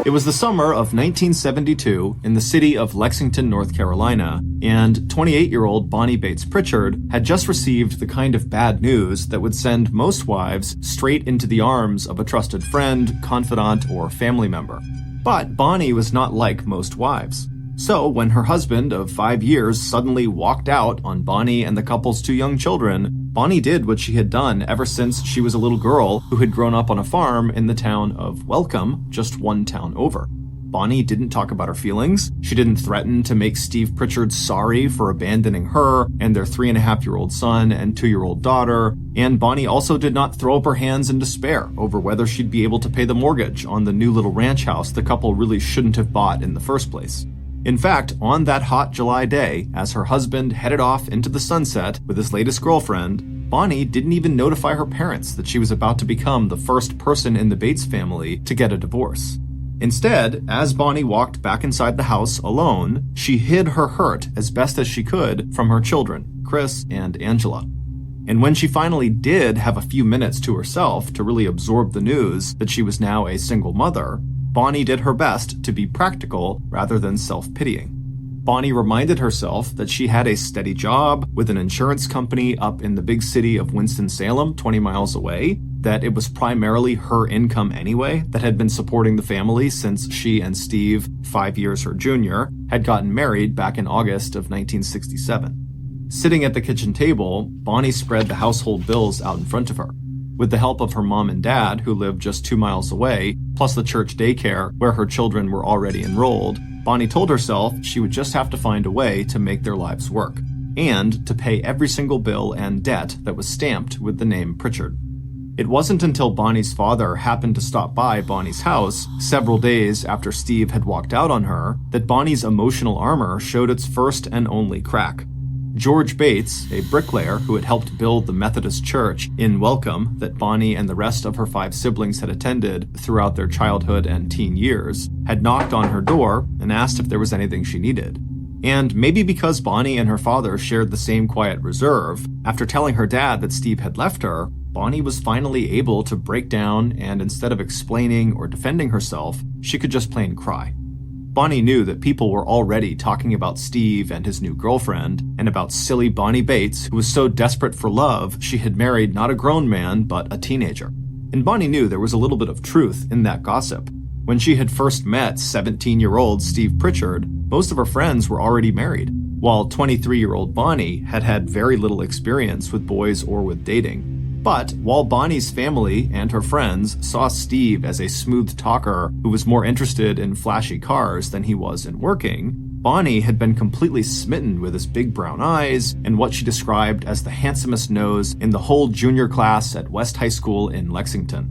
It was the summer of 1972 in the city of Lexington, North Carolina, and 28-year-old Bonnie Bates Pritchard had just received the kind of bad news that would send most wives straight into the arms of a trusted friend, confidant, or family member. But Bonnie was not like most wives. So when her husband of 5 years suddenly walked out on Bonnie and the couple's 2 young children, Bonnie did what she had done ever since she was a little girl who had grown up on a farm in the town of Welcome, just one town over. Bonnie didn't talk about her feelings. She didn't threaten to make Steve Pritchard sorry for abandoning her and their 3.5-year-old son and 2-year-old daughter. And Bonnie also did not throw up her hands in despair over whether she'd be able to pay the mortgage on the new little ranch house the couple really shouldn't have bought in the first place. In fact, on that hot July day, as her husband headed off into the sunset with his latest girlfriend, Bonnie didn't even notify her parents that she was about to become the first person in the Bates family to get a divorce. Instead, as Bonnie walked back inside the house alone, she hid her hurt as best as she could from her children, Chris and Angela. And when she finally did have a few minutes to herself to really absorb the news that she was now a single mother, Bonnie did her best to be practical rather than self-pitying. Bonnie reminded herself that she had a steady job with an insurance company up in the big city of Winston-Salem, 20 miles away, that it was primarily her income anyway that had been supporting the family since she and Steve, 5 years her junior, had gotten married back in August of 1967. Sitting at the kitchen table, Bonnie spread the household bills out in front of her. With the help of her mom and dad, who lived just 2 miles away, plus the church daycare where her children were already enrolled, Bonnie told herself she would just have to find a way to make their lives work, and to pay every single bill and debt that was stamped with the name Pritchard. It wasn't until Bonnie's father happened to stop by Bonnie's house several days after Steve had walked out on her that Bonnie's emotional armor showed its first and only crack. George Bates, a bricklayer who had helped build the Methodist church in Welcome that Bonnie and the rest of her 5 siblings had attended throughout their childhood and teen years, had knocked on her door and asked if there was anything she needed. And maybe because Bonnie and her father shared the same quiet reserve, after telling her dad that Steve had left her, Bonnie was finally able to break down, and instead of explaining or defending herself, she could just plain cry. Bonnie knew that people were already talking about Steve and his new girlfriend, and about silly Bonnie Bates, who was so desperate for love she had married not a grown man, but a teenager. And Bonnie knew there was a little bit of truth in that gossip. When she had first met 17-year-old Steve Pritchard, most of her friends were already married, while 23-year-old Bonnie had had very little experience with boys or with dating. But while Bonnie's family and her friends saw Steve as a smooth talker who was more interested in flashy cars than he was in working, Bonnie had been completely smitten with his big brown eyes and what she described as the handsomest nose in the whole junior class at West High School in Lexington.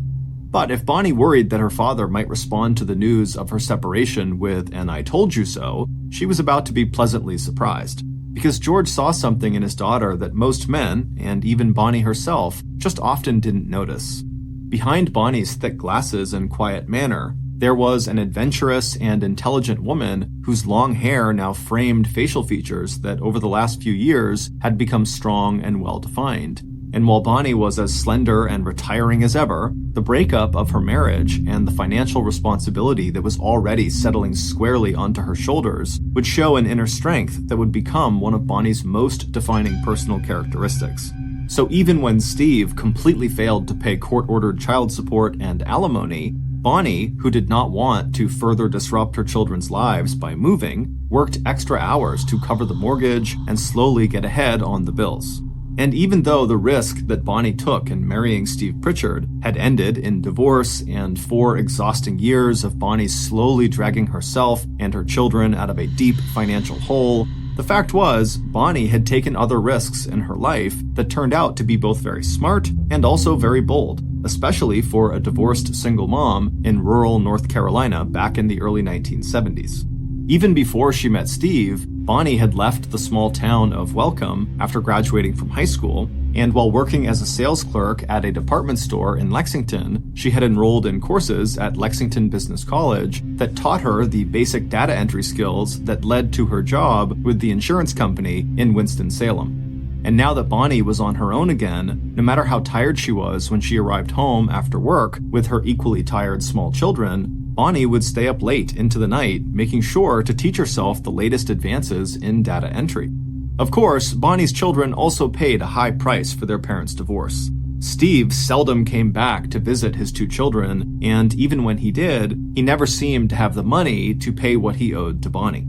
But if Bonnie worried that her father might respond to the news of her separation with an "I told you so," she was about to be pleasantly surprised. Because George saw something in his daughter that most men, and even Bonnie herself, just often didn't notice. Behind Bonnie's thick glasses and quiet manner, there was an adventurous and intelligent woman whose long hair now framed facial features that over the last few years had become strong and well-defined. And while Bonnie was as slender and retiring as ever, the breakup of her marriage and the financial responsibility that was already settling squarely onto her shoulders would show an inner strength that would become one of Bonnie's most defining personal characteristics. So even when Steve completely failed to pay court-ordered child support and alimony, Bonnie, who did not want to further disrupt her children's lives by moving, worked extra hours to cover the mortgage and slowly get ahead on the bills. And even though the risk that Bonnie took in marrying Steve Pritchard had ended in divorce and 4 exhausting years of Bonnie slowly dragging herself and her children out of a deep financial hole, the fact was Bonnie had taken other risks in her life that turned out to be both very smart and also very bold, especially for a divorced single mom in rural North Carolina back in the early 1970s. Even before she met Steve, Bonnie had left the small town of Welcome after graduating from high school, and while working as a sales clerk at a department store in Lexington, she had enrolled in courses at Lexington Business College that taught her the basic data entry skills that led to her job with the insurance company in Winston-Salem. And now that Bonnie was on her own again, no matter how tired she was when she arrived home after work with her equally tired small children, Bonnie would stay up late into the night, making sure to teach herself the latest advances in data entry. Of course, Bonnie's children also paid a high price for their parents' divorce. Steve seldom came back to visit his two children, and even when he did, he never seemed to have the money to pay what he owed to Bonnie.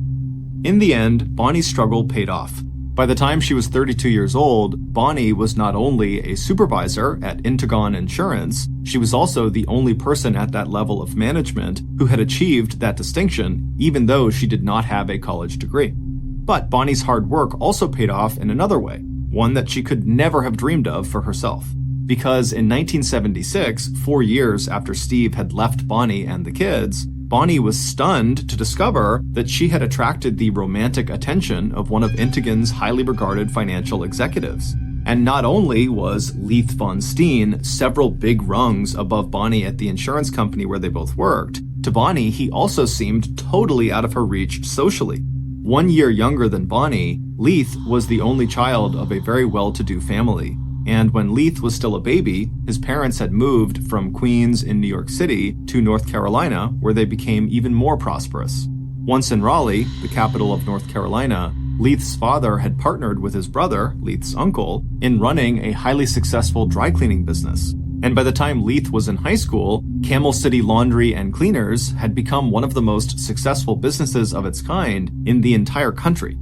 In the end, Bonnie's struggle paid off. By the time she was 32 years old, Bonnie was not only a supervisor at Intagon Insurance, she was also the only person at that level of management who had achieved that distinction, even though she did not have a college degree. But Bonnie's hard work also paid off in another way, one that she could never have dreamed of for herself. Because in 1976, 4 years after Steve had left Bonnie and the kids, Bonnie was stunned to discover that she had attracted the romantic attention of one of Intagon's highly regarded financial executives. And not only was Leith Von Steen several big rungs above Bonnie at the insurance company where they both worked, to Bonnie he also seemed totally out of her reach socially. 1 year younger than Bonnie, Leith was the only child of a very well-to-do family. And when Leith was still a baby, his parents had moved from Queens in New York City to North Carolina, where they became even more prosperous. Once in Raleigh, the capital of North Carolina, Leith's father had partnered with his brother, Leith's uncle, in running a highly successful dry cleaning business. And by the time Leith was in high school, Camel City Laundry and Cleaners had become one of the most successful businesses of its kind in the entire country.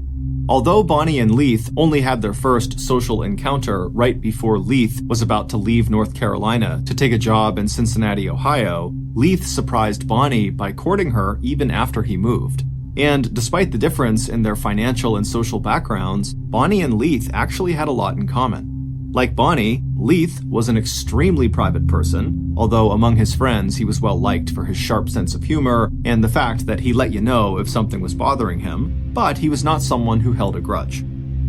Although Bonnie and Leith only had their first social encounter right before Leith was about to leave North Carolina to take a job in Cincinnati, Ohio, Leith surprised Bonnie by courting her even after he moved. And despite the difference in their financial and social backgrounds, Bonnie and Leith actually had a lot in common. Like Bonnie, Leith was an extremely private person, although among his friends he was well liked for his sharp sense of humor and the fact that he let you know if something was bothering him, but he was not someone who held a grudge.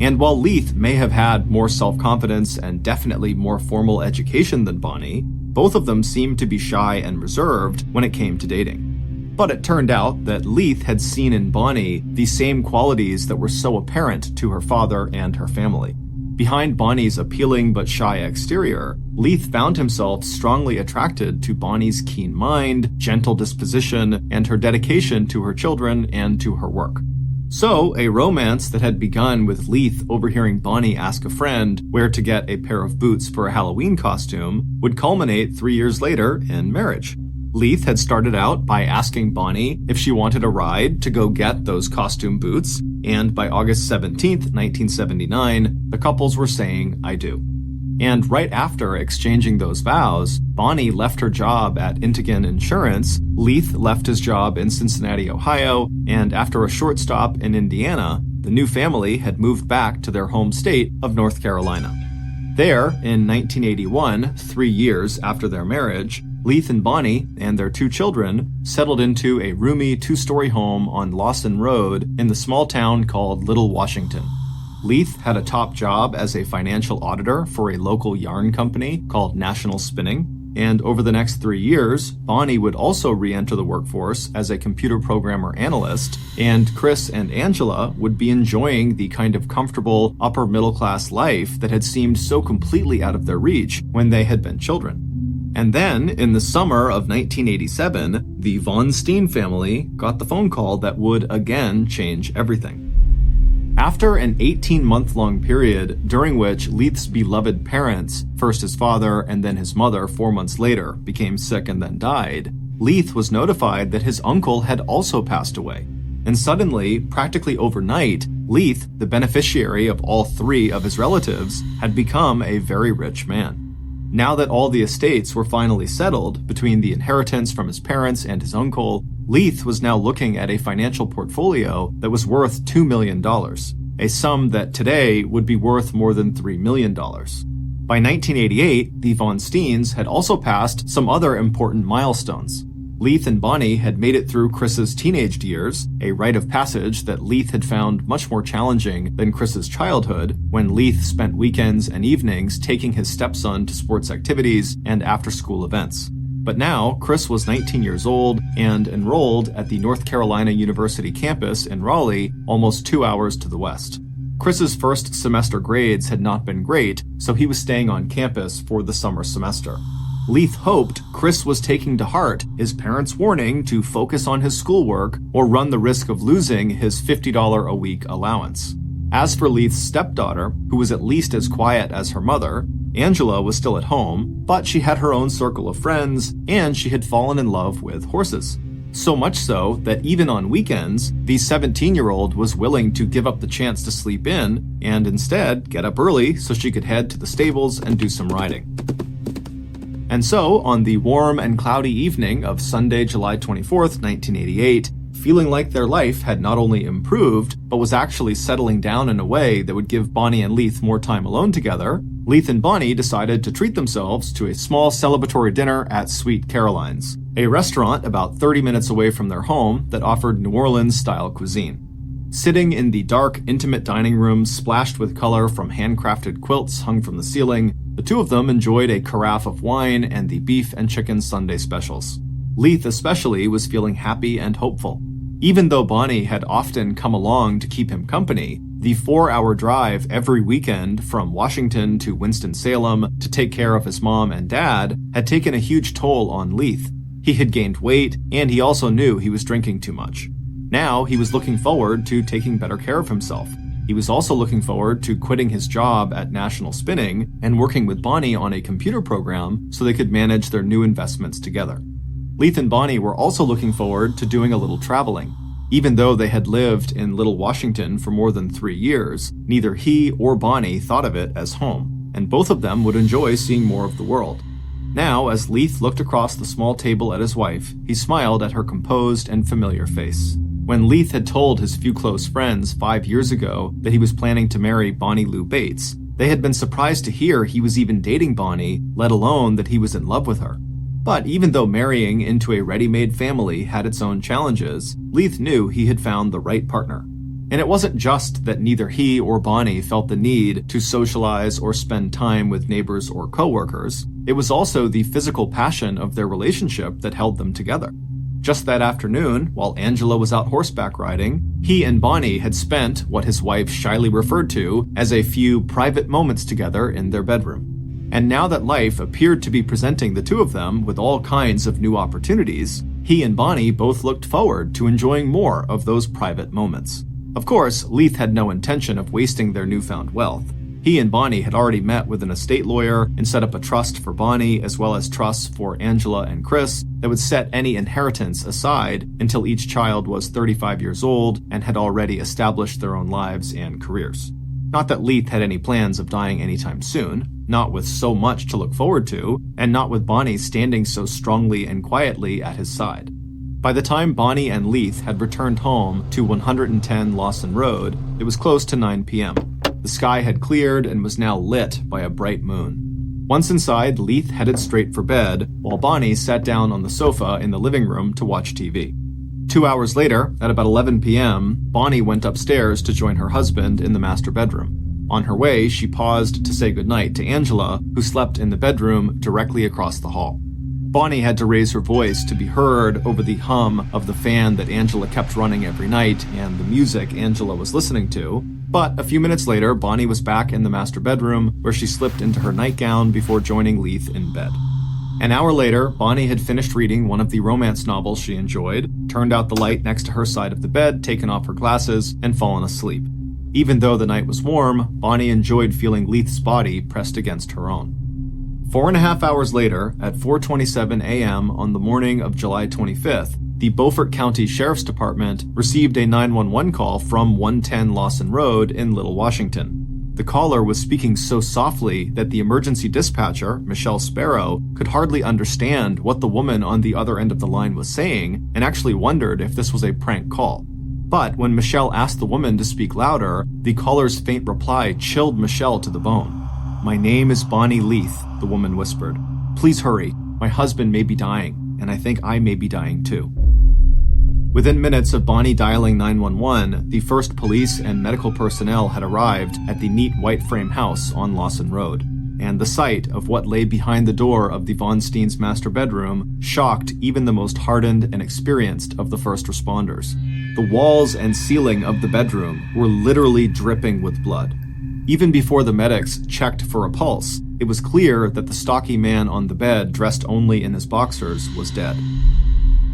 And while Leith may have had more self-confidence and definitely more formal education than Bonnie, both of them seemed to be shy and reserved when it came to dating. But it turned out that Leith had seen in Bonnie the same qualities that were so apparent to her father and her family. Behind Bonnie's appealing but shy exterior, Leith found himself strongly attracted to Bonnie's keen mind, gentle disposition, and her dedication to her children and to her work. So, a romance that had begun with Leith overhearing Bonnie ask a friend where to get a pair of boots for a Halloween costume would culminate 3 years later in marriage. Leith had started out by asking Bonnie if she wanted a ride to go get those costume boots, and by August 17th, 1979, the couples were saying, "I do." And right after exchanging those vows, Bonnie left her job at Intagon Insurance, Leith left his job in Cincinnati, Ohio, and after a short stop in Indiana, the new family had moved back to their home state of North Carolina. There, in 1981, 3 years after their marriage, Leith and Bonnie and their 2 children settled into a roomy 2-story home on Lawson Road in the small town called Little Washington. Leith had a top job as a financial auditor for a local yarn company called National Spinning, and over the next 3 years, Bonnie would also re-enter the workforce as a computer programmer analyst, and Chris and Angela would be enjoying the kind of comfortable upper-middle-class life that had seemed so completely out of their reach when they had been children. And then, in the summer of 1987, the Von Steen family got the phone call that would again change everything. After an 18-month-long period during which Leith's beloved parents, first his father and then his mother 4 months later, became sick and then died, Leith was notified that his uncle had also passed away. And suddenly, practically overnight, Leith, the beneficiary of all 3 of his relatives, had become a very rich man. Now that all the estates were finally settled between the inheritance from his parents and his uncle, Leith was now looking at a financial portfolio that was worth $2 million, a sum that today would be worth more than $3 million. By 1988, the Von Steens had also passed some other important milestones. Leith and Bonnie had made it through Chris's teenage years, a rite of passage that Leith had found much more challenging than Chris's childhood, when Leith spent weekends and evenings taking his stepson to sports activities and after-school events. But now, Chris was 19 years old and enrolled at the North Carolina University campus in Raleigh, almost 2 hours to the west. Chris's first semester grades had not been great, so he was staying on campus for the summer semester. Leith hoped Chris was taking to heart his parents' warning to focus on his schoolwork or run the risk of losing his $50 a week allowance. As for Leith's stepdaughter, who was at least as quiet as her mother, Angela was still at home, but she had her own circle of friends, and she had fallen in love with horses. So much so that even on weekends, the 17-year-old was willing to give up the chance to sleep in and instead get up early so she could head to the stables and do some riding. And so, on the warm and cloudy evening of Sunday, July 24th, 1988, feeling like their life had not only improved, but was actually settling down in a way that would give Bonnie and Leith more time alone together, Leith and Bonnie decided to treat themselves to a small celebratory dinner at Sweet Caroline's, a restaurant about 30 minutes away from their home that offered New Orleans-style cuisine. Sitting in the dark, intimate dining room splashed with color from handcrafted quilts hung from the ceiling, the two of them enjoyed a carafe of wine and the beef and chicken Sunday specials. Leith especially was feeling happy and hopeful. Even though Bonnie had often come along to keep him company, the 4-hour drive every weekend from Washington to Winston-Salem to take care of his mom and dad had taken a huge toll on Leith. He had gained weight, and he also knew he was drinking too much. Now he was looking forward to taking better care of himself. He was also looking forward to quitting his job at National Spinning and working with Bonnie on a computer program so they could manage their new investments together. Leith and Bonnie were also looking forward to doing a little traveling. Even though they had lived in Little Washington for more than 3 years, neither he or Bonnie thought of it as home, and both of them would enjoy seeing more of the world. Now, as Leith looked across the small table at his wife, he smiled at her composed and familiar face. When Leith had told his few close friends 5 years ago that he was planning to marry Bonnie Lou Bates, they had been surprised to hear he was even dating Bonnie, let alone that he was in love with her. But even though marrying into a ready-made family had its own challenges, Leith knew he had found the right partner. And it wasn't just that neither he or Bonnie felt the need to socialize or spend time with neighbors or coworkers. It was also the physical passion of their relationship that held them together. Just that afternoon, while Angela was out horseback riding, he and Bonnie had spent what his wife shyly referred to as a few private moments together in their bedroom. And now that life appeared to be presenting the two of them with all kinds of new opportunities, he and Bonnie both looked forward to enjoying more of those private moments. Of course, Leith had no intention of wasting their newfound wealth. He and Bonnie had already met with an estate lawyer and set up a trust for Bonnie as well as trusts for Angela and Chris that would set any inheritance aside until each child was 35 years old and had already established their own lives and careers. Not that Leith had any plans of dying anytime soon, not with so much to look forward to, and not with Bonnie standing so strongly and quietly at his side. By the time Bonnie and Leith had returned home to 110 Lawson Road, it was close to 9 p.m. The sky had cleared and was now lit by a bright moon. Once inside, Leith headed straight for bed, while Bonnie sat down on the sofa in the living room to watch TV. 2 hours later, at about 11 p.m., Bonnie went upstairs to join her husband in the master bedroom. On her way, she paused to say goodnight to Angela, who slept in the bedroom directly across the hall. Bonnie had to raise her voice to be heard over the hum of the fan that Angela kept running every night and the music Angela was listening to, but a few minutes later, Bonnie was back in the master bedroom, where she slipped into her nightgown before joining Leith in bed. An hour later, Bonnie had finished reading one of the romance novels she enjoyed, turned out the light next to her side of the bed, taken off her glasses, and fallen asleep. Even though the night was warm, Bonnie enjoyed feeling Leith's body pressed against her own. 4.5 hours later, at 4:27 a.m. on the morning of July 25th, the Beaufort County Sheriff's Department received a 911 call from 110 Lawson Road in Little Washington. The caller was speaking so softly that the emergency dispatcher, Michelle Sparrow, could hardly understand what the woman on the other end of the line was saying and actually wondered if this was a prank call. But when Michelle asked the woman to speak louder, the caller's faint reply chilled Michelle to the bone. "My name is Bonnie Leith," the woman whispered. "Please hurry. My husband may be dying, and I think I may be dying too." Within minutes of Bonnie dialing 911, the first police and medical personnel had arrived at the neat white frame house on Lawson Road, and the sight of what lay behind the door of the Von Steen's master bedroom shocked even the most hardened and experienced of the first responders. The walls and ceiling of the bedroom were literally dripping with blood. Even before the medics checked for a pulse, it was clear that the stocky man on the bed, dressed only in his boxers, was dead.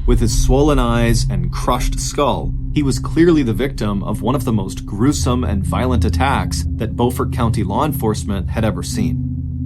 With his swollen eyes and crushed skull, he was clearly the victim of one of the most gruesome and violent attacks that Beaufort County law enforcement had ever seen.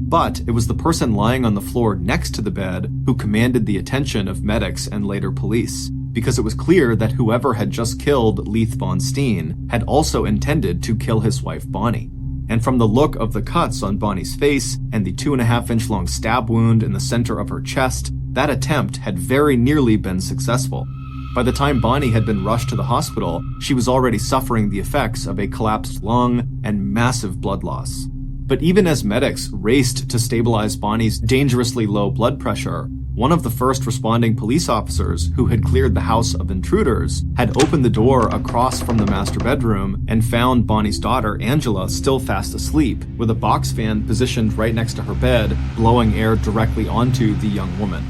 But it was the person lying on the floor next to the bed who commanded the attention of medics and later police, because it was clear that whoever had just killed Leith Von Steen had also intended to kill his wife Bonnie. And from the look of the cuts on Bonnie's face and the 2.5-inch long stab wound in the center of her chest, that attempt had very nearly been successful. By the time Bonnie had been rushed to the hospital, she was already suffering the effects of a collapsed lung and massive blood loss. But even as medics raced to stabilize Bonnie's dangerously low blood pressure, one of the first responding police officers who had cleared the house of intruders had opened the door across from the master bedroom and found Bonnie's daughter, Angela, still fast asleep, with a box fan positioned right next to her bed, blowing air directly onto the young woman.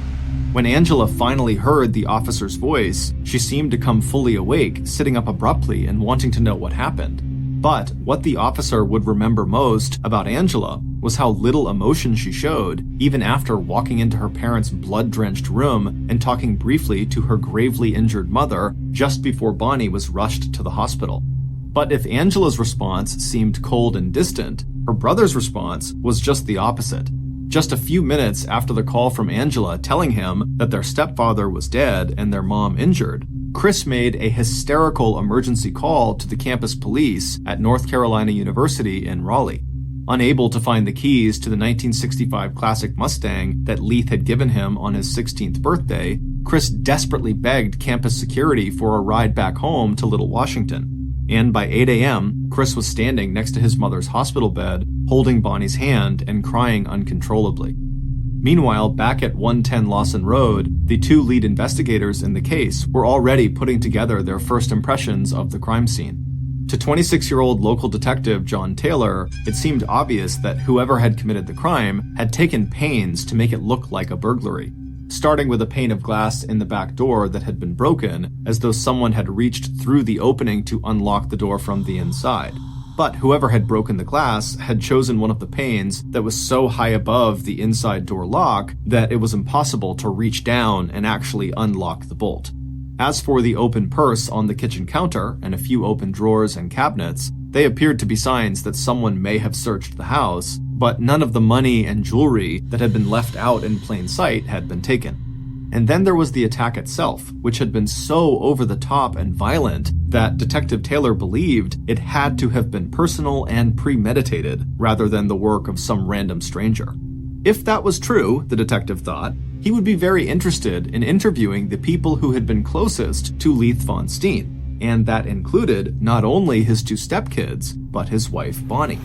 When Angela finally heard the officer's voice, she seemed to come fully awake, sitting up abruptly and wanting to know what happened. But what the officer would remember most about Angela was how little emotion she showed, even after walking into her parents' blood-drenched room and talking briefly to her gravely injured mother just before Bonnie was rushed to the hospital. But if Angela's response seemed cold and distant, her brother's response was just the opposite. Just a few minutes after the call from Angela telling him that their stepfather was dead and their mom injured, Chris made a hysterical emergency call to the campus police at North Carolina University in Raleigh. Unable to find the keys to the 1965 classic Mustang that Leith had given him on his 16th birthday, Chris desperately begged campus security for a ride back home to Little Washington. And by 8 a.m., Chris was standing next to his mother's hospital bed, holding Bonnie's hand and crying uncontrollably. Meanwhile, back at 110 Lawson Road, the two lead investigators in the case were already putting together their first impressions of the crime scene. To 26-year-old local detective John Taylor, it seemed obvious that whoever had committed the crime had taken pains to make it look like a burglary, starting with a pane of glass in the back door that had been broken, as though someone had reached through the opening to unlock the door from the inside. But whoever had broken the glass had chosen one of the panes that was so high above the inside door lock that it was impossible to reach down and actually unlock the bolt. As for the open purse on the kitchen counter and a few open drawers and cabinets, they appeared to be signs that someone may have searched the house, but none of the money and jewelry that had been left out in plain sight had been taken. And then there was the attack itself, which had been so over the top and violent that Detective Taylor believed it had to have been personal and premeditated rather than the work of some random stranger. If that was true, the detective thought, he would be very interested in interviewing the people who had been closest to Leith Von Steen, and that included not only his two stepkids, but his wife Bonnie.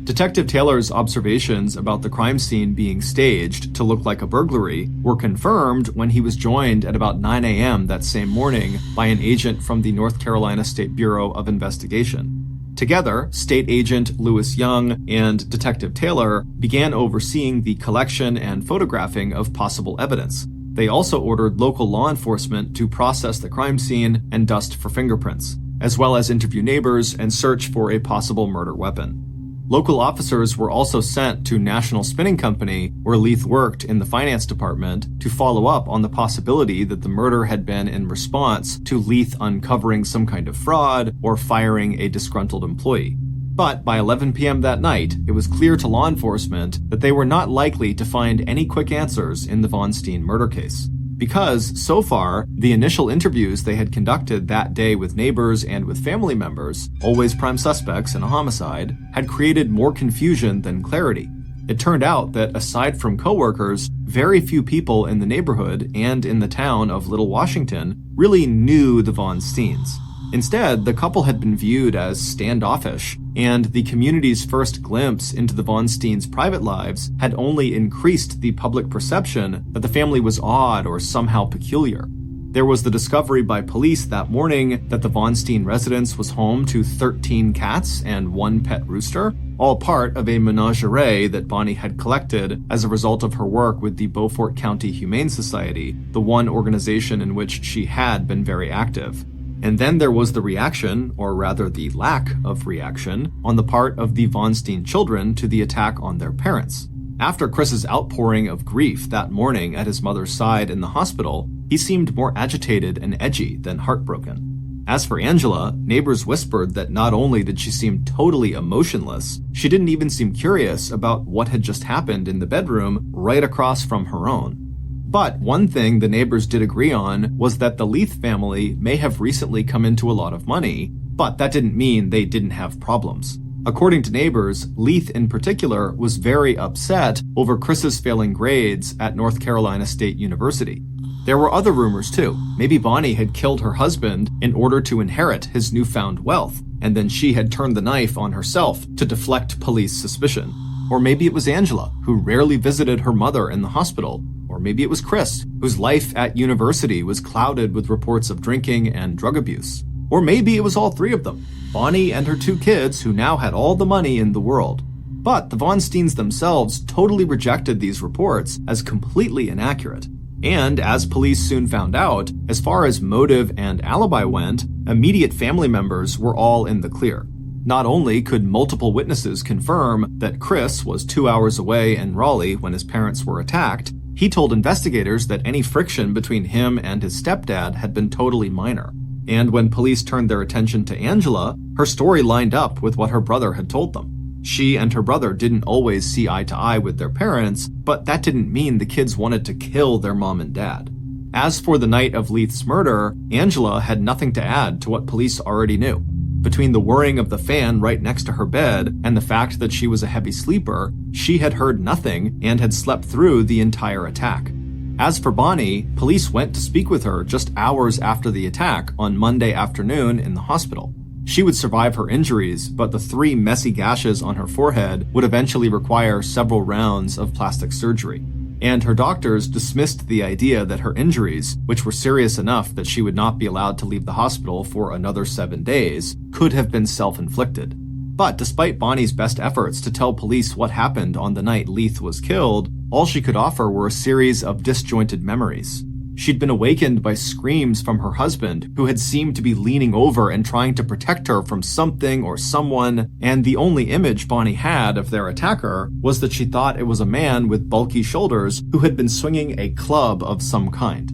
Detective Taylor's observations about the crime scene being staged to look like a burglary were confirmed when he was joined at about 9 a.m. that same morning by an agent from the North Carolina State Bureau of Investigation. Together, State Agent Lewis Young and Detective Taylor began overseeing the collection and photographing of possible evidence. They also ordered local law enforcement to process the crime scene and dust for fingerprints, as well as interview neighbors and search for a possible murder weapon. Local officers were also sent to National Spinning Company, where Leith worked in the finance department, to follow up on the possibility that the murder had been in response to Leith uncovering some kind of fraud or firing a disgruntled employee. But by 11 p.m. that night, it was clear to law enforcement that they were not likely to find any quick answers in the Von Steen murder case. Because, so far, the initial interviews they had conducted that day with neighbors and with family members, always prime suspects in a homicide, had created more confusion than clarity. It turned out that aside from coworkers, very few people in the neighborhood and in the town of Little Washington really knew the Von Steens. Instead, the couple had been viewed as standoffish, and the community's first glimpse into the Von Steens' private lives had only increased the public perception that the family was odd or somehow peculiar. There was the discovery by police that morning that the Von Steen residence was home to 13 cats and 1 pet rooster, all part of a menagerie that Bonnie had collected as a result of her work with the Beaufort County Humane Society, the one organization in which she had been very active. And then there was the reaction, or rather the lack of reaction, on the part of the Von Steen children to the attack on their parents. After Chris's outpouring of grief that morning at his mother's side in the hospital, he seemed more agitated and edgy than heartbroken. As for Angela, neighbors whispered that not only did she seem totally emotionless, she didn't even seem curious about what had just happened in the bedroom right across from her own. But one thing the neighbors did agree on was that the Leith family may have recently come into a lot of money, but that didn't mean they didn't have problems. According to neighbors, Leith in particular was very upset over Chris's failing grades at North Carolina State University. There were other rumors too. Maybe Bonnie had killed her husband in order to inherit his newfound wealth, and then she had turned the knife on herself to deflect police suspicion. Or maybe it was Angela, who rarely visited her mother in the hospital. Or maybe it was Chris, whose life at university was clouded with reports of drinking and drug abuse. Or maybe it was all three of them, Bonnie and her two kids who now had all the money in the world. But the Von Steens themselves totally rejected these reports as completely inaccurate. And as police soon found out, as far as motive and alibi went, immediate family members were all in the clear. Not only could multiple witnesses confirm that Chris was 2 hours away in Raleigh when his parents were attacked, he told investigators that any friction between him and his stepdad had been totally minor. And when police turned their attention to Angela, her story lined up with what her brother had told them. She and her brother didn't always see eye to eye with their parents, but that didn't mean the kids wanted to kill their mom and dad. As for the night of Leith's murder, Angela had nothing to add to what police already knew. Between the whirring of the fan right next to her bed and the fact that she was a heavy sleeper, she had heard nothing and had slept through the entire attack. As for Bonnie, police went to speak with her just hours after the attack on Monday afternoon in the hospital. She would survive her injuries, but the 3 messy gashes on her forehead would eventually require several rounds of plastic surgery. And her doctors dismissed the idea that her injuries, which were serious enough that she would not be allowed to leave the hospital for another 7 days, could have been self-inflicted. But despite Bonnie's best efforts to tell police what happened on the night Leith was killed, all she could offer were a series of disjointed memories. She'd been awakened by screams from her husband, who had seemed to be leaning over and trying to protect her from something or someone, and the only image Bonnie had of their attacker was that she thought it was a man with bulky shoulders who had been swinging a club of some kind.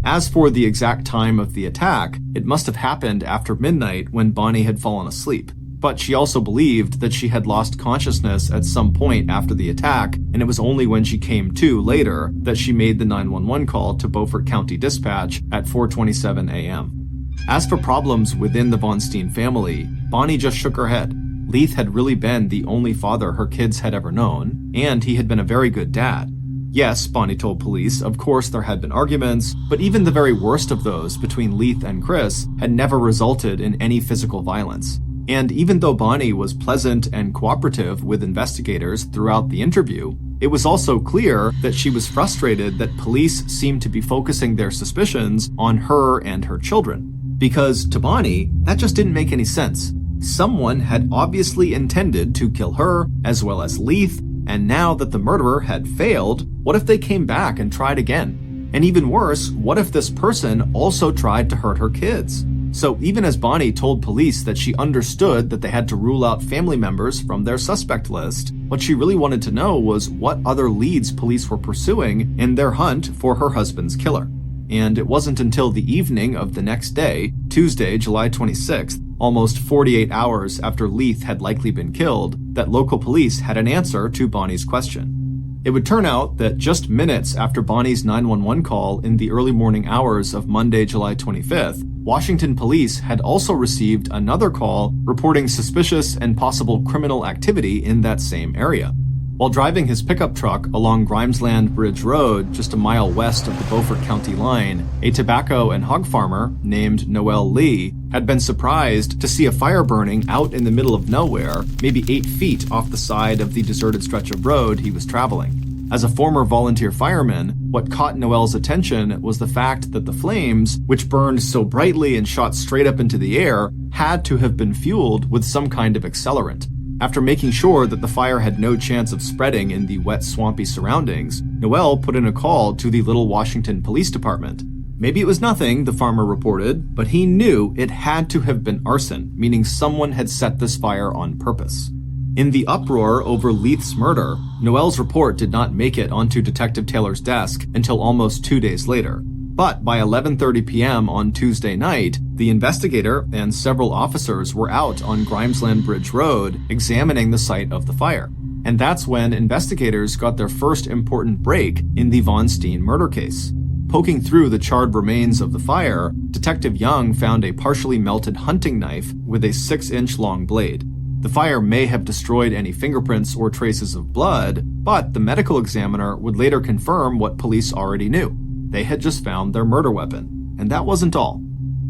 As for the exact time of the attack, it must have happened after midnight when Bonnie had fallen asleep. But she also believed that she had lost consciousness at some point after the attack, and it was only when she came to later that she made the 911 call to Beaufort County Dispatch at 4:27 a.m. As for problems within the Von Steen family, Bonnie just shook her head. Leith had really been the only father her kids had ever known, and he had been a very good dad. Yes, Bonnie told police, of course there had been arguments, but even the very worst of those between Leith and Chris had never resulted in any physical violence. And even though Bonnie was pleasant and cooperative with investigators throughout the interview, it was also clear that she was frustrated that police seemed to be focusing their suspicions on her and her children. Because to Bonnie, that just didn't make any sense. Someone had obviously intended to kill her, as well as Leith, and now that the murderer had failed, what if they came back and tried again? And even worse, what if this person also tried to hurt her kids? So even as Bonnie told police that she understood that they had to rule out family members from their suspect list, what she really wanted to know was what other leads police were pursuing in their hunt for her husband's killer. And it wasn't until the evening of the next day, Tuesday, July 26th, almost 48 hours after Leith had likely been killed, that local police had an answer to Bonnie's question. It would turn out that just minutes after Bonnie's 911 call in the early morning hours of Monday, July 25th, Washington police had also received another call reporting suspicious and possible criminal activity in that same area. While driving his pickup truck along Grimesland Bridge Road, just a mile west of the Beaufort County line, a tobacco and hog farmer named Noel Lee had been surprised to see a fire burning out in the middle of nowhere, maybe 8 feet off the side of the deserted stretch of road he was traveling. As a former volunteer fireman, what caught Noel's attention was the fact that the flames, which burned so brightly and shot straight up into the air, had to have been fueled with some kind of accelerant. After making sure that the fire had no chance of spreading in the wet, swampy surroundings, Noel put in a call to the Little Washington Police Department. Maybe it was nothing, the farmer reported, but he knew it had to have been arson, meaning someone had set this fire on purpose. In the uproar over Leith's murder, Noel's report did not make it onto Detective Taylor's desk until almost 2 days later. But by 11:30 p.m. on Tuesday night, the investigator and several officers were out on Grimesland Bridge Road examining the site of the fire. And that's when investigators got their first important break in the Von Steen murder case. Poking through the charred remains of the fire, Detective Young found a partially melted hunting knife with a 6-inch long blade. The fire may have destroyed any fingerprints or traces of blood, but the medical examiner would later confirm what police already knew. They had just found their murder weapon. And that wasn't all.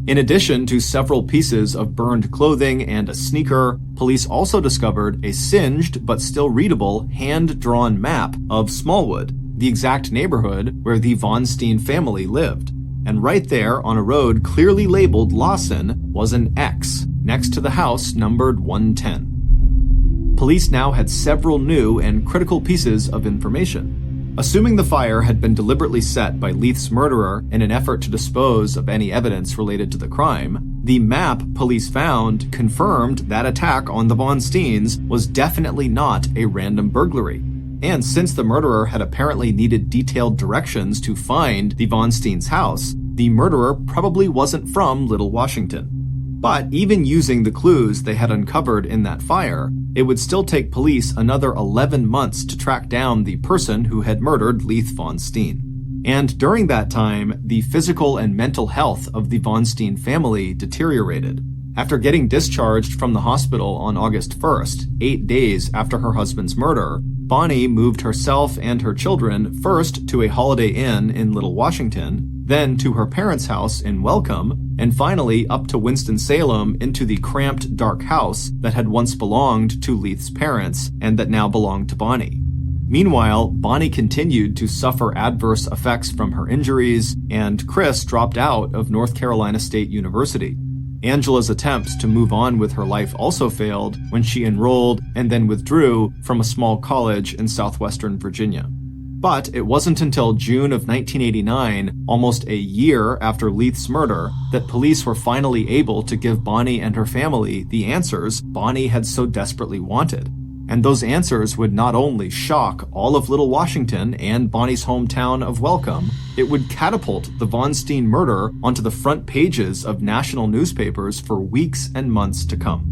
In addition to several pieces of burned clothing and a sneaker, police also discovered a singed but still readable hand-drawn map of Smallwood, the exact neighborhood where the Von Steen family lived. And right there on a road clearly labeled Lawson was an X next to the house numbered 110. Police now had several new and critical pieces of information. Assuming the fire had been deliberately set by Leith's murderer in an effort to dispose of any evidence related to the crime, the map police found confirmed that attack on the Von Steens was definitely not a random burglary. And since the murderer had apparently needed detailed directions to find the Von Steens' house, the murderer probably wasn't from Little Washington. But even using the clues they had uncovered in that fire, it would still take police another 11 months to track down the person who had murdered Leith Von Steen. And during that time, the physical and mental health of the Von Steen family deteriorated. After getting discharged from the hospital on August 1st, 8 days after her husband's murder, Bonnie moved herself and her children first to a Holiday Inn in Little Washington, then to her parents' house in Welcome, and finally up to Winston-Salem into the cramped, dark house that had once belonged to Leith's parents and that now belonged to Bonnie. Meanwhile, Bonnie continued to suffer adverse effects from her injuries, and Chris dropped out of North Carolina State University. Angela's attempts to move on with her life also failed when she enrolled and then withdrew from a small college in southwestern Virginia. But it wasn't until June of 1989, almost a year after Leith's murder, that police were finally able to give Bonnie and her family the answers Bonnie had so desperately wanted. And those answers would not only shock all of Little Washington and Bonnie's hometown of Welcome, it would catapult the Von Steen murder onto the front pages of national newspapers for weeks and months to come.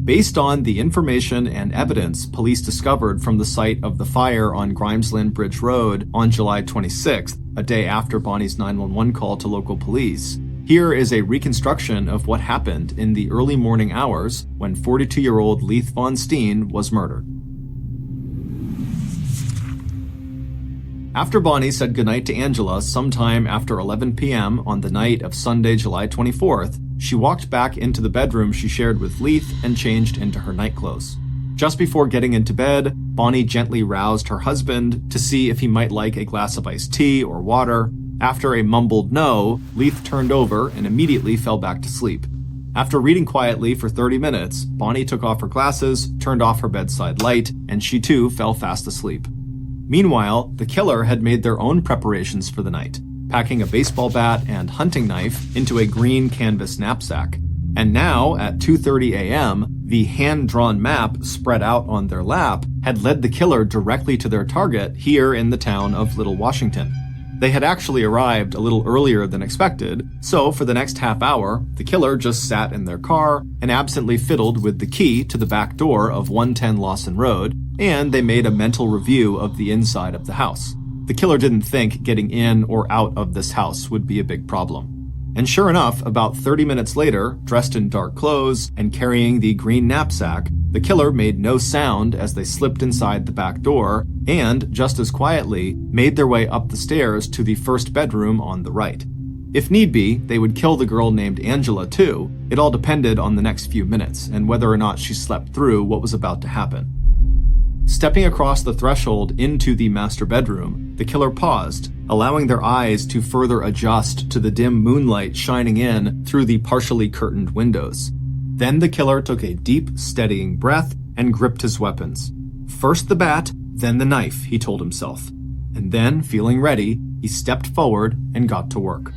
Based on the information and evidence police discovered from the site of the fire on Grimesland Bridge Road on July 26th, a day after Bonnie's 911 call to local police, here is a reconstruction of what happened in the early morning hours when 42-year-old Leith Von Steen was murdered. After Bonnie said goodnight to Angela sometime after 11 p.m. on the night of Sunday, July 24th, she walked back into the bedroom she shared with Leith and changed into her nightclothes. Just before getting into bed, Bonnie gently roused her husband to see if he might like a glass of iced tea or water. After a mumbled no, Leith turned over and immediately fell back to sleep. After reading quietly for 30 minutes, Bonnie took off her glasses, turned off her bedside light, and she too fell fast asleep. Meanwhile, the killer had made their own preparations for the night, packing a baseball bat and hunting knife into a green canvas knapsack. And now, at 2:30 a.m., the hand-drawn map spread out on their lap had led the killer directly to their target here in the town of Little Washington. They had actually arrived a little earlier than expected, so for the next half hour, the killer just sat in their car and absently fiddled with the key to the back door of 110 Lawson Road, and they made a mental review of the inside of the house. The killer didn't think getting in or out of this house would be a big problem. And sure enough, about 30 minutes later, dressed in dark clothes and carrying the green knapsack, the killer made no sound as they slipped inside the back door and, just as quietly, made their way up the stairs to the first bedroom on the right. If need be, they would kill the girl named Angela too. It all depended on the next few minutes and whether or not she slept through what was about to happen. Stepping across the threshold into the master bedroom, the killer paused, allowing their eyes to further adjust to the dim moonlight shining in through the partially curtained windows. Then the killer took a deep, steadying breath and gripped his weapons. First the bat, then the knife, he told himself. And then, feeling ready, he stepped forward and got to work.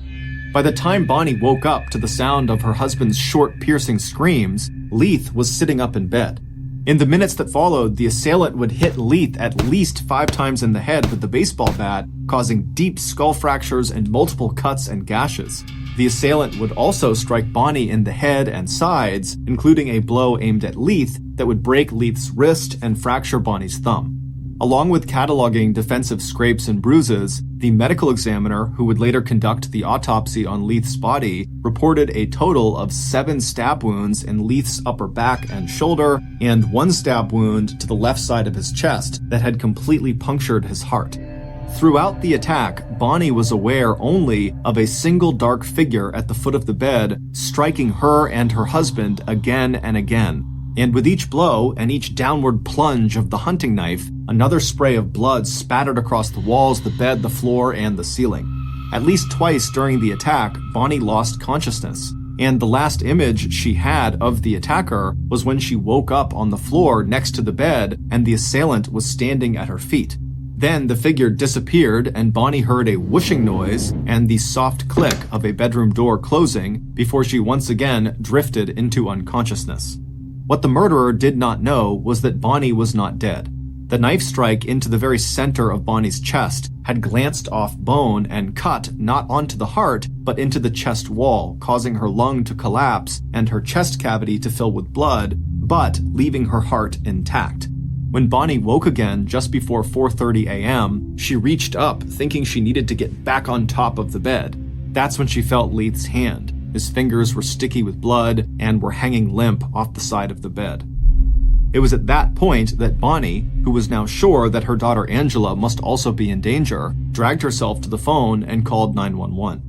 By the time Bonnie woke up to the sound of her husband's short, piercing screams, Leith was sitting up in bed. In the minutes that followed, the assailant would hit Leith at least 5 times in the head with the baseball bat, causing deep skull fractures and multiple cuts and gashes. The assailant would also strike Bonnie in the head and sides, including a blow aimed at Leith that would break Leith's wrist and fracture Bonnie's thumb. Along with cataloging defensive scrapes and bruises, the medical examiner who would later conduct the autopsy on Leith's body reported a total of 7 stab wounds in Leith's upper back and shoulder, and 1 stab wound to the left side of his chest that had completely punctured his heart. Throughout the attack, Bonnie was aware only of a single dark figure at the foot of the bed, striking her and her husband again and again. And with each blow and each downward plunge of the hunting knife, another spray of blood spattered across the walls, the bed, the floor, and the ceiling. At least twice during the attack, Bonnie lost consciousness, and the last image she had of the attacker was when she woke up on the floor next to the bed and the assailant was standing at her feet. Then the figure disappeared and Bonnie heard a whooshing noise and the soft click of a bedroom door closing before she once again drifted into unconsciousness. What the murderer did not know was that Bonnie was not dead. The knife strike into the very center of Bonnie's chest had glanced off bone and cut not onto the heart, but into the chest wall, causing her lung to collapse and her chest cavity to fill with blood, but leaving her heart intact. When Bonnie woke again just before 4:30 a.m., she reached up, thinking she needed to get back on top of the bed. That's when she felt Leith's hand. His fingers were sticky with blood and were hanging limp off the side of the bed. It was at that point that Bonnie, who was now sure that her daughter Angela must also be in danger, dragged herself to the phone and called 911.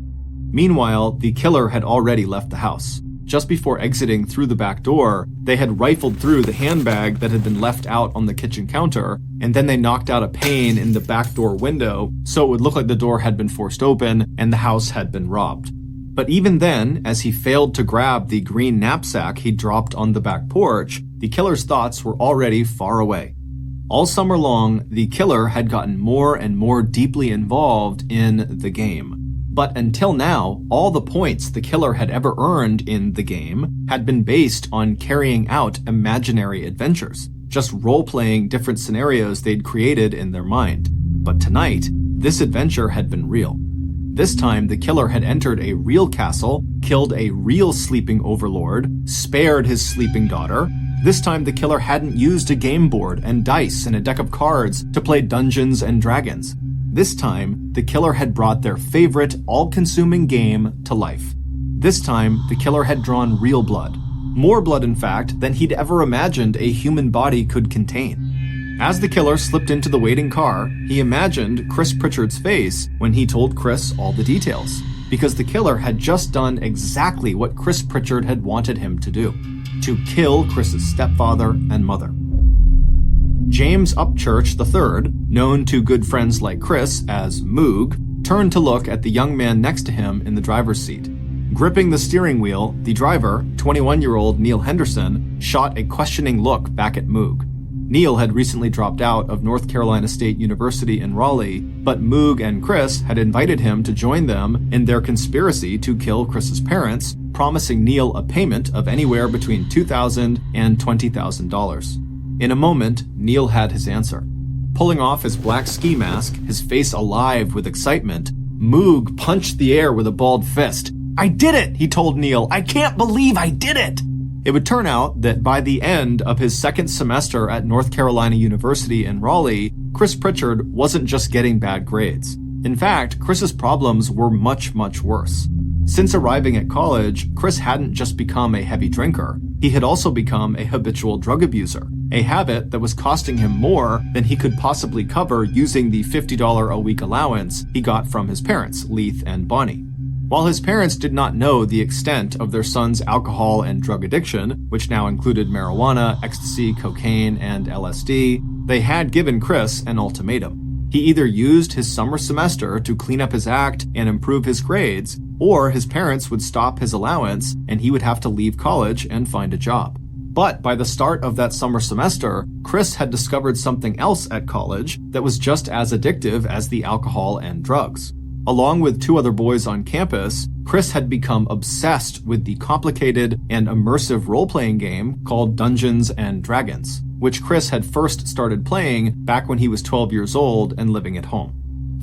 Meanwhile, the killer had already left the house. Just before exiting through the back door, they had rifled through the handbag that had been left out on the kitchen counter, and then they knocked out a pane in the back door window so it would look like the door had been forced open and the house had been robbed. But even then, as he failed to grab the green knapsack he dropped on the back porch, the killer's thoughts were already far away. All summer long, the killer had gotten more and more deeply involved in the game. But until now, all the points the killer had ever earned in the game had been based on carrying out imaginary adventures, just role-playing different scenarios they'd created in their mind. But tonight, this adventure had been real. This time, the killer had entered a real castle, killed a real sleeping overlord, spared his sleeping daughter. This time, the killer hadn't used a game board and dice and a deck of cards to play Dungeons and Dragons. This time, the killer had brought their favorite, all-consuming game to life. This time, the killer had drawn real blood. More blood, in fact, than he'd ever imagined a human body could contain. As the killer slipped into the waiting car, he imagined Chris Pritchard's face when he told Chris all the details, because the killer had just done exactly what Chris Pritchard had wanted him to do, to kill Chris's stepfather and mother. James Upchurch III, known to good friends like Chris as Moog, turned to look at the young man next to him in the driver's seat. Gripping the steering wheel, the driver, 21-year-old Neil Henderson, shot a questioning look back at Moog. Neil had recently dropped out of North Carolina State University in Raleigh, but Moog and Chris had invited him to join them in their conspiracy to kill Chris's parents, promising Neil a payment of anywhere between $2,000 and $20,000. In a moment, Neil had his answer. Pulling off his black ski mask, his face alive with excitement, Moog punched the air with a balled fist. "I did it!" he told Neil. "I can't believe I did it!" It would turn out that by the end of his second semester at North Carolina University in Raleigh, Chris Pritchard wasn't just getting bad grades. In fact, Chris's problems were much, much worse. Since arriving at college, Chris hadn't just become a heavy drinker. He had also become a habitual drug abuser, a habit that was costing him more than he could possibly cover using the $50 a week allowance he got from his parents, Leith and Bonnie. While his parents did not know the extent of their son's alcohol and drug addiction, which now included marijuana, ecstasy, cocaine, and LSD, they had given Chris an ultimatum. He either used his summer semester to clean up his act and improve his grades, or his parents would stop his allowance and he would have to leave college and find a job. But by the start of that summer semester, Chris had discovered something else at college that was just as addictive as the alcohol and drugs. Along with two other boys on campus, Chris had become obsessed with the complicated and immersive role-playing game called Dungeons and Dragons, which Chris had first started playing back when he was 12 years old and living at home.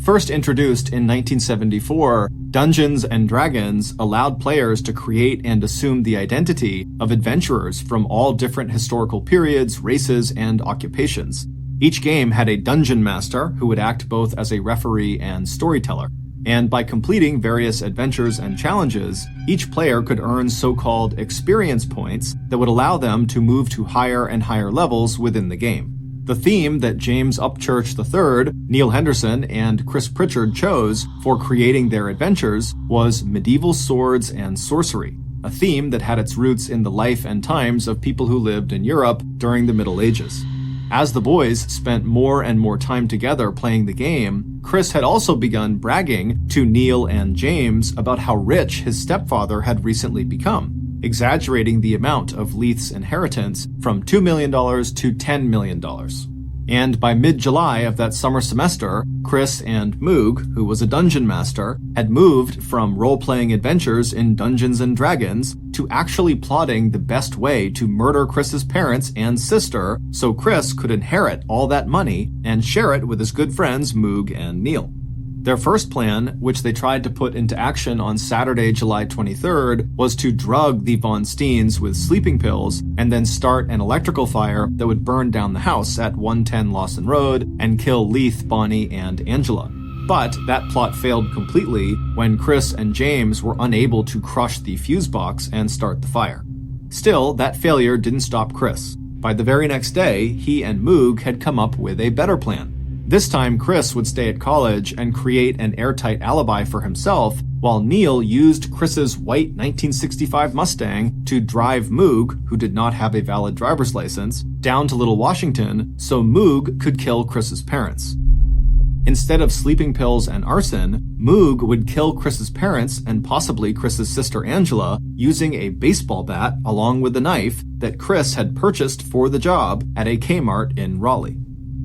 First introduced in 1974, Dungeons and Dragons allowed players to create and assume the identity of adventurers from all different historical periods, races, and occupations. Each game had a dungeon master who would act both as a referee and storyteller. And by completing various adventures and challenges, each player could earn so-called experience points that would allow them to move to higher and higher levels within the game. The theme that James Upchurch III, Neil Henderson, and Chris Pritchard chose for creating their adventures was medieval swords and sorcery, a theme that had its roots in the life and times of people who lived in Europe during the Middle Ages. As the boys spent more and more time together playing the game, Chris had also begun bragging to Neil and James about how rich his stepfather had recently become, exaggerating the amount of Leith's inheritance from $2 million to $10 million. And by mid-July of that summer semester, Chris and Moog, who was a dungeon master, had moved from role-playing adventures in Dungeons and Dragons to actually plotting the best way to murder Chris's parents and sister so Chris could inherit all that money and share it with his good friends Moog and Neil. Their first plan, which they tried to put into action on Saturday, July 23rd, was to drug the Von Steens with sleeping pills and then start an electrical fire that would burn down the house at 110 Lawson Road and kill Leith, Bonnie, and Angela. But that plot failed completely when Chris and James were unable to crush the fuse box and start the fire. Still, that failure didn't stop Chris. By the very next day, he and Moog had come up with a better plan. This time, Chris would stay at college and create an airtight alibi for himself, while Neil used Chris's white 1965 Mustang to drive Moog, who did not have a valid driver's license, down to Little Washington so Moog could kill Chris's parents. Instead of sleeping pills and arson, Moog would kill Chris's parents and possibly Chris's sister Angela using a baseball bat along with a knife that Chris had purchased for the job at a Kmart in Raleigh.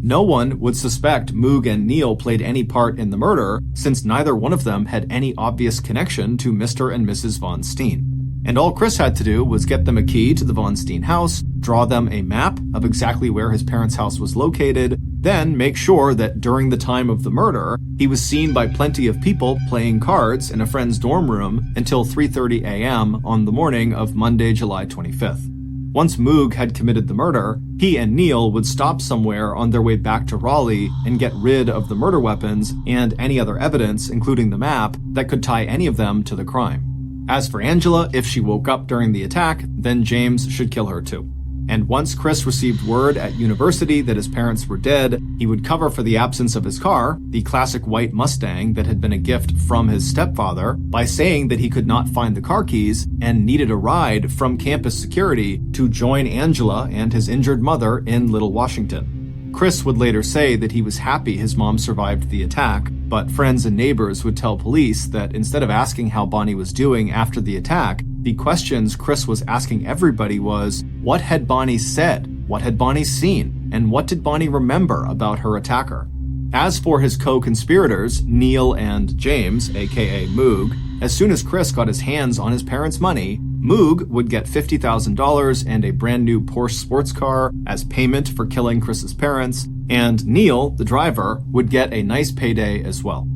No one would suspect Moog and Neil played any part in the murder, since neither one of them had any obvious connection to Mr. and Mrs. Von Steen. And all Chris had to do was get them a key to the Von Steen house, draw them a map of exactly where his parents' house was located, then make sure that during the time of the murder, he was seen by plenty of people playing cards in a friend's dorm room until 3:30 a.m. on the morning of Monday, July 25th. Once Moog had committed the murder, he and Neil would stop somewhere on their way back to Raleigh and get rid of the murder weapons and any other evidence, including the map, that could tie any of them to the crime. As for Angela, if she woke up during the attack, then James should kill her too. And once Chris received word at university that his parents were dead, he would cover for the absence of his car, the classic white Mustang that had been a gift from his stepfather, by saying that he could not find the car keys and needed a ride from campus security to join Angela and his injured mother in Little Washington. Chris would later say that he was happy his mom survived the attack, but friends and neighbors would tell police that instead of asking how Bonnie was doing after the attack, the questions Chris was asking everybody was, what had Bonnie said, what had Bonnie seen, and what did Bonnie remember about her attacker? As for his co-conspirators, Neil and James, aka Moog, as soon as Chris got his hands on his parents' money, Moog would get $50,000 and a brand new Porsche sports car as payment for killing Chris's parents, and Neil, the driver, would get a nice payday as well.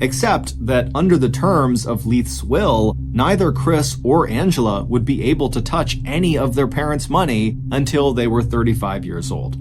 Except that under the terms of Leith's will, neither Chris or Angela would be able to touch any of their parents' money until they were 35 years old.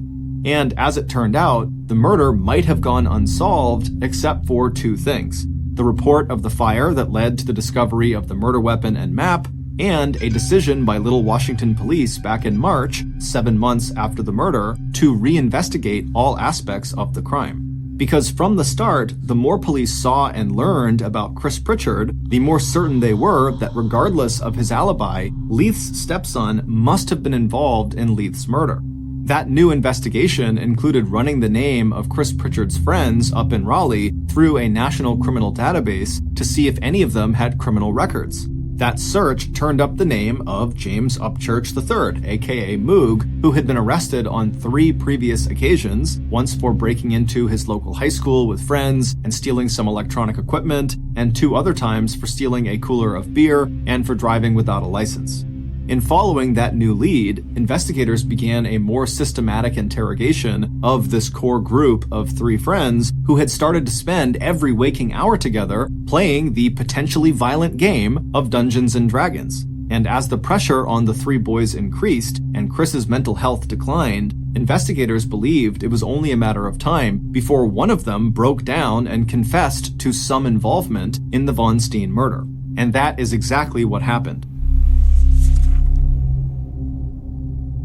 And as it turned out, the murder might have gone unsolved except for two things: the report of the fire that led to the discovery of the murder weapon and map, and a decision by Little Washington police back in March, 7 months after the murder, to reinvestigate all aspects of the crime. Because from the start, the more police saw and learned about Chris Pritchard, the more certain they were that regardless of his alibi, Leith's stepson must have been involved in Leith's murder. That new investigation included running the name of Chris Pritchard's friends up in Raleigh through a national criminal database to see if any of them had criminal records. That search turned up the name of James Upchurch III, aka Moog, who had been arrested on 3 previous occasions, once for breaking into his local high school with friends and stealing some electronic equipment, and 2 other times for stealing a cooler of beer and for driving without a license. In following that new lead, investigators began a more systematic interrogation of this core group of 3 friends who had started to spend every waking hour together playing the potentially violent game of Dungeons and Dragons. And as the pressure on the 3 boys increased and Chris's mental health declined, investigators believed it was only a matter of time before one of them broke down and confessed to some involvement in the Von Steen murder. And that is exactly what happened.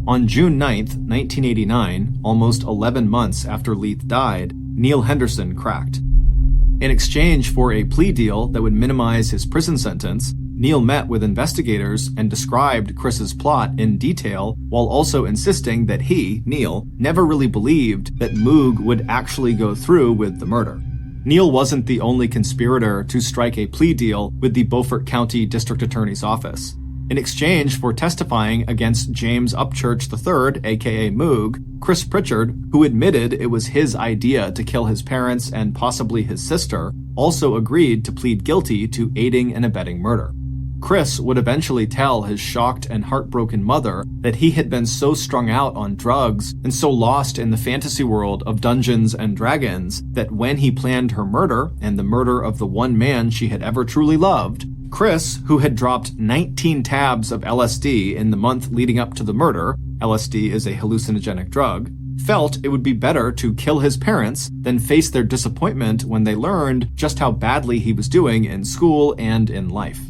On June 9, 1989, almost 11 months after Leith died, Neil Henderson cracked. In exchange for a plea deal that would minimize his prison sentence, Neil met with investigators and described Chris's plot in detail while also insisting that he, Neil, never really believed that Moog would actually go through with the murder. Neil wasn't the only conspirator to strike a plea deal with the Beaufort County District Attorney's Office. In exchange for testifying against James Upchurch III, aka Moog, Chris Pritchard, who admitted it was his idea to kill his parents and possibly his sister, also agreed to plead guilty to aiding and abetting murder. Chris would eventually tell his shocked and heartbroken mother that he had been so strung out on drugs and so lost in the fantasy world of Dungeons and Dragons that when he planned her murder and the murder of the one man she had ever truly loved, Chris, who had dropped 19 tabs of LSD in the month leading up to the murder — LSD is a hallucinogenic drug — felt it would be better to kill his parents than face their disappointment when they learned just how badly he was doing in school and in life.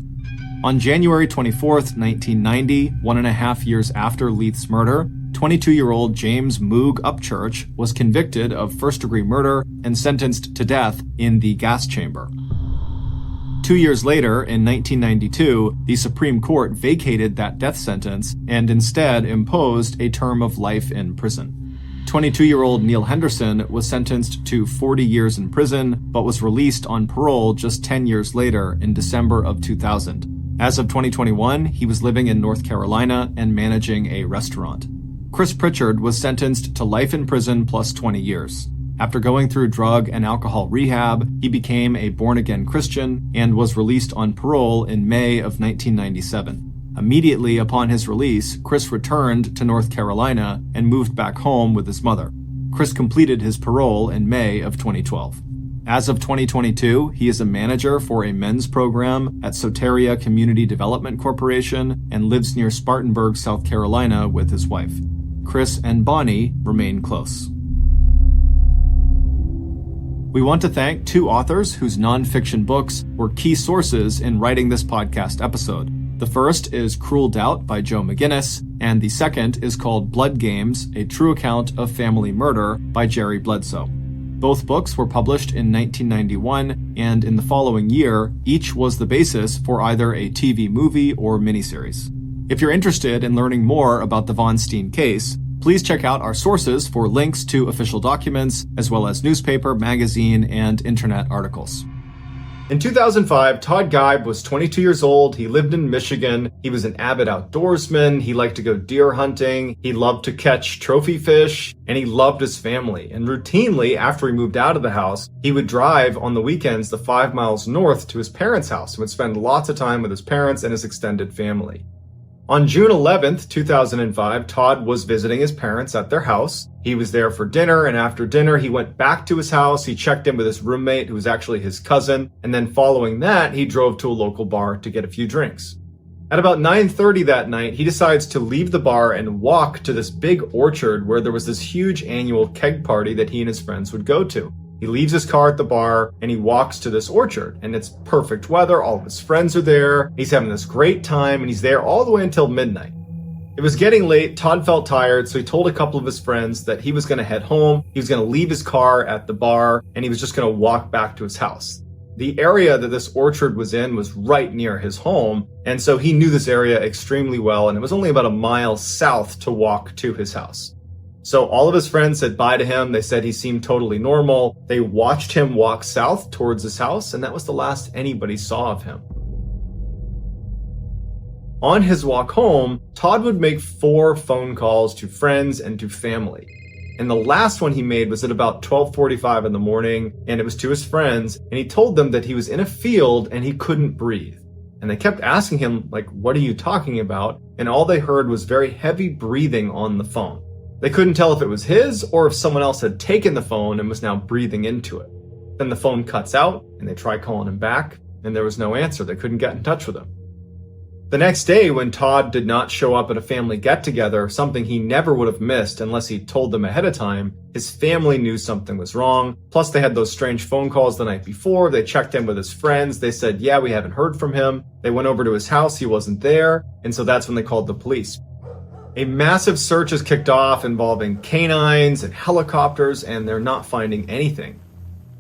On January 24, 1990, 1.5 years after Leith's murder, 22-year-old James Moog Upchurch was convicted of first-degree murder and sentenced to death in the gas chamber. 2 years later, in 1992, the Supreme Court vacated that death sentence and instead imposed a term of life in prison. 22-year-old Neil Henderson was sentenced to 40 years in prison, but was released on parole just 10 years later in December of 2000. As of 2021, he was living in North Carolina and managing a restaurant. Chris Pritchard was sentenced to life in prison plus 20 years. After going through drug and alcohol rehab, he became a born-again Christian and was released on parole in May of 1997. Immediately upon his release, Chris returned to North Carolina and moved back home with his mother. Chris completed his parole in May of 2012. As of 2022, he is a manager for a men's program at Soteria Community Development Corporation and lives near Spartanburg, South Carolina with his wife. Chris and Bonnie remain close. We want to thank 2 authors whose nonfiction books were key sources in writing this podcast episode. The first is Cruel Doubt by Joe McGinnis, and the second is called Blood Games, A True Account of Family Murder by Jerry Bledsoe. Both books were published in 1991, and in the following year, each was the basis for either a TV movie or miniseries. If you're interested in learning more about the Von Steen case, please check out our sources for links to official documents, as well as newspaper, magazine, and internet articles. In 2005, Todd Geib was 22 years old. He lived in Michigan. He was an avid outdoorsman. He liked to go deer hunting. He loved to catch trophy fish, and he loved his family. And routinely, after he moved out of the house, he would drive on the weekends the 5 miles north to his parents' house and would spend lots of time with his parents and his extended family. On June 11th, 2005, Todd was visiting his parents at their house. He was there for dinner, and after dinner, he went back to his house. He checked in with his roommate, who was actually his cousin, and then following that, he drove to a local bar to get a few drinks. At about 9:30 that night, he decides to leave the bar and walk to this big orchard where there was this huge annual keg party that he and his friends would go to. He leaves his car at the bar and he walks to this orchard, and it's perfect weather. All of his friends are there. He's having this great time, and he's there all the way until midnight. It was getting late. Todd felt tired, so he told a couple of his friends that he was going to head home. He was going to leave his car at the bar, and he was just going to walk back to his house. The area that this orchard was in was right near his home, and so he knew this area extremely well, and it was only about a mile south to walk to his house. So all of his friends said bye to him. They said he seemed totally normal. They watched him walk south towards his house, and that was the last anybody saw of him. On his walk home, Todd would make 4 phone calls to friends and to family. And the last one he made was at about 12:45 in the morning, and it was to his friends, and he told them that he was in a field and he couldn't breathe. And they kept asking him, like, what are you talking about? And all they heard was very heavy breathing on the phone. They couldn't tell if it was his or if someone else had taken the phone and was now breathing into it. Then the phone cuts out, and they try calling him back, and there was no answer. They couldn't get in touch with him. The next day, when Todd did not show up at a family get-together, something he never would have missed unless he told them ahead of time, his family knew something was wrong. Plus, they had those strange phone calls the night before. They checked in with his friends. They said, yeah, we haven't heard from him. They went over to his house. He wasn't there. And so that's when they called the police. A massive search is kicked off involving canines and helicopters, and they're not finding anything.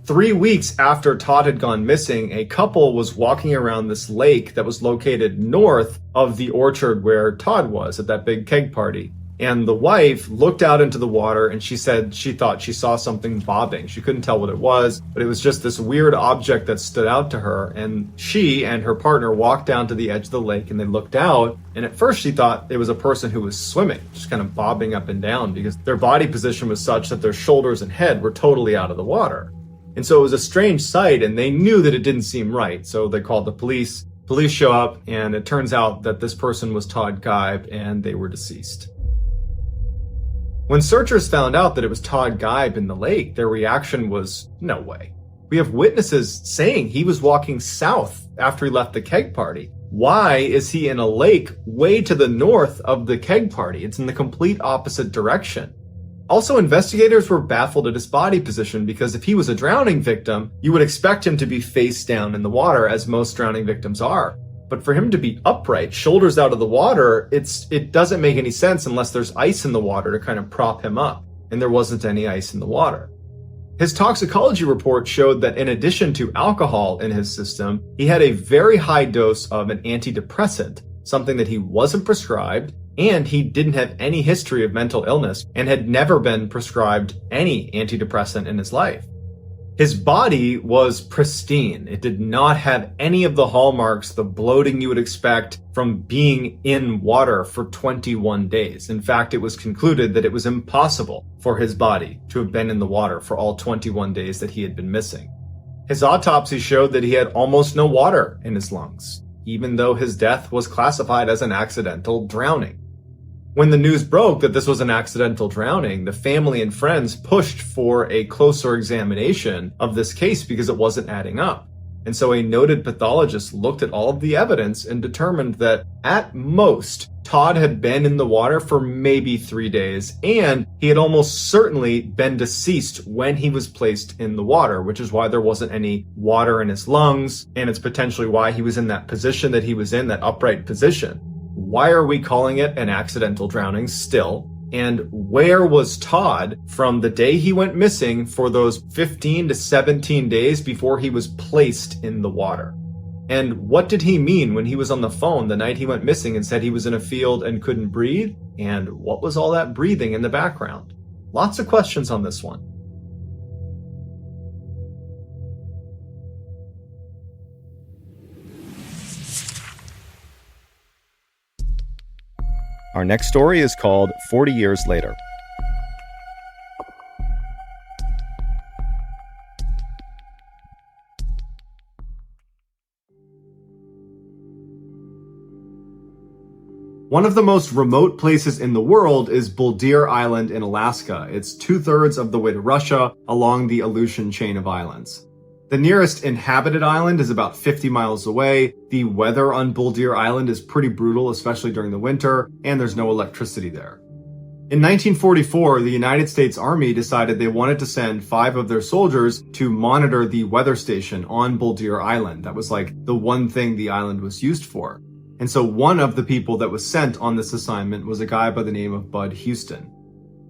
3 weeks after Todd had gone missing, a couple was walking around this lake that was located north of the orchard where Todd was at that big keg party. And the wife looked out into the water and she said she thought she saw something bobbing. She couldn't tell what it was, but it was just this weird object that stood out to her. And she and her partner walked down to the edge of the lake and they looked out. And at first she thought it was a person who was swimming, just kind of bobbing up and down because their body position was such that their shoulders and head were totally out of the water. And so it was a strange sight and they knew that it didn't seem right. So they called the police. Police show up and it turns out that this person was Todd Geib and they were deceased. When searchers found out that it was Todd Geib in the lake, their reaction was, no way. We have witnesses saying he was walking south after he left the keg party. Why is he in a lake way to the north of the keg party? It's in the complete opposite direction. Also, investigators were baffled at his body position because if he was a drowning victim, you would expect him to be face down in the water, as most drowning victims are. But for him to be upright, shoulders out of the water, it doesn't make any sense unless there's ice in the water to kind of prop him up. And there wasn't any ice in the water. His toxicology report showed that in addition to alcohol in his system, he had a very high dose of an antidepressant, something that he wasn't prescribed, and he didn't have any history of mental illness and had never been prescribed any antidepressant in his life. His body was pristine. It did not have any of the hallmarks, the bloating you would expect from being in water for 21 days. In fact, it was concluded that it was impossible for his body to have been in the water for all 21 days that he had been missing. His autopsy showed that he had almost no water in his lungs, even though his death was classified as an accidental drowning. When the news broke that this was an accidental drowning, the family and friends pushed for a closer examination of this case because it wasn't adding up. And so a noted pathologist looked at all of the evidence and determined that at most, Todd had been in the water for maybe 3 days, and he had almost certainly been deceased when he was placed in the water, which is why there wasn't any water in his lungs, and it's potentially why he was in that position that he was in, that upright position. Why are we calling it an accidental drowning still? And where was Todd from the day he went missing for those 15 to 17 days before he was placed in the water? And what did he mean when he was on the phone the night he went missing and said he was in a field and couldn't breathe? And what was all that breathing in the background? Lots of questions on this one. Our next story is called 40 Years Later. One of the most remote places in the world is Buldir Island in Alaska. It's 2/3 of the way to Russia along the Aleutian chain of islands. The nearest inhabited island is about 50 miles away. The weather on Buldir Island is pretty brutal, especially during the winter, and there's no electricity there. In 1944, the United States Army decided they wanted to send 5 of their soldiers to monitor the weather station on Buldir Island. That was like the one thing the island was used for. And so one of the people that was sent on this assignment was a guy by the name of Bud Houston.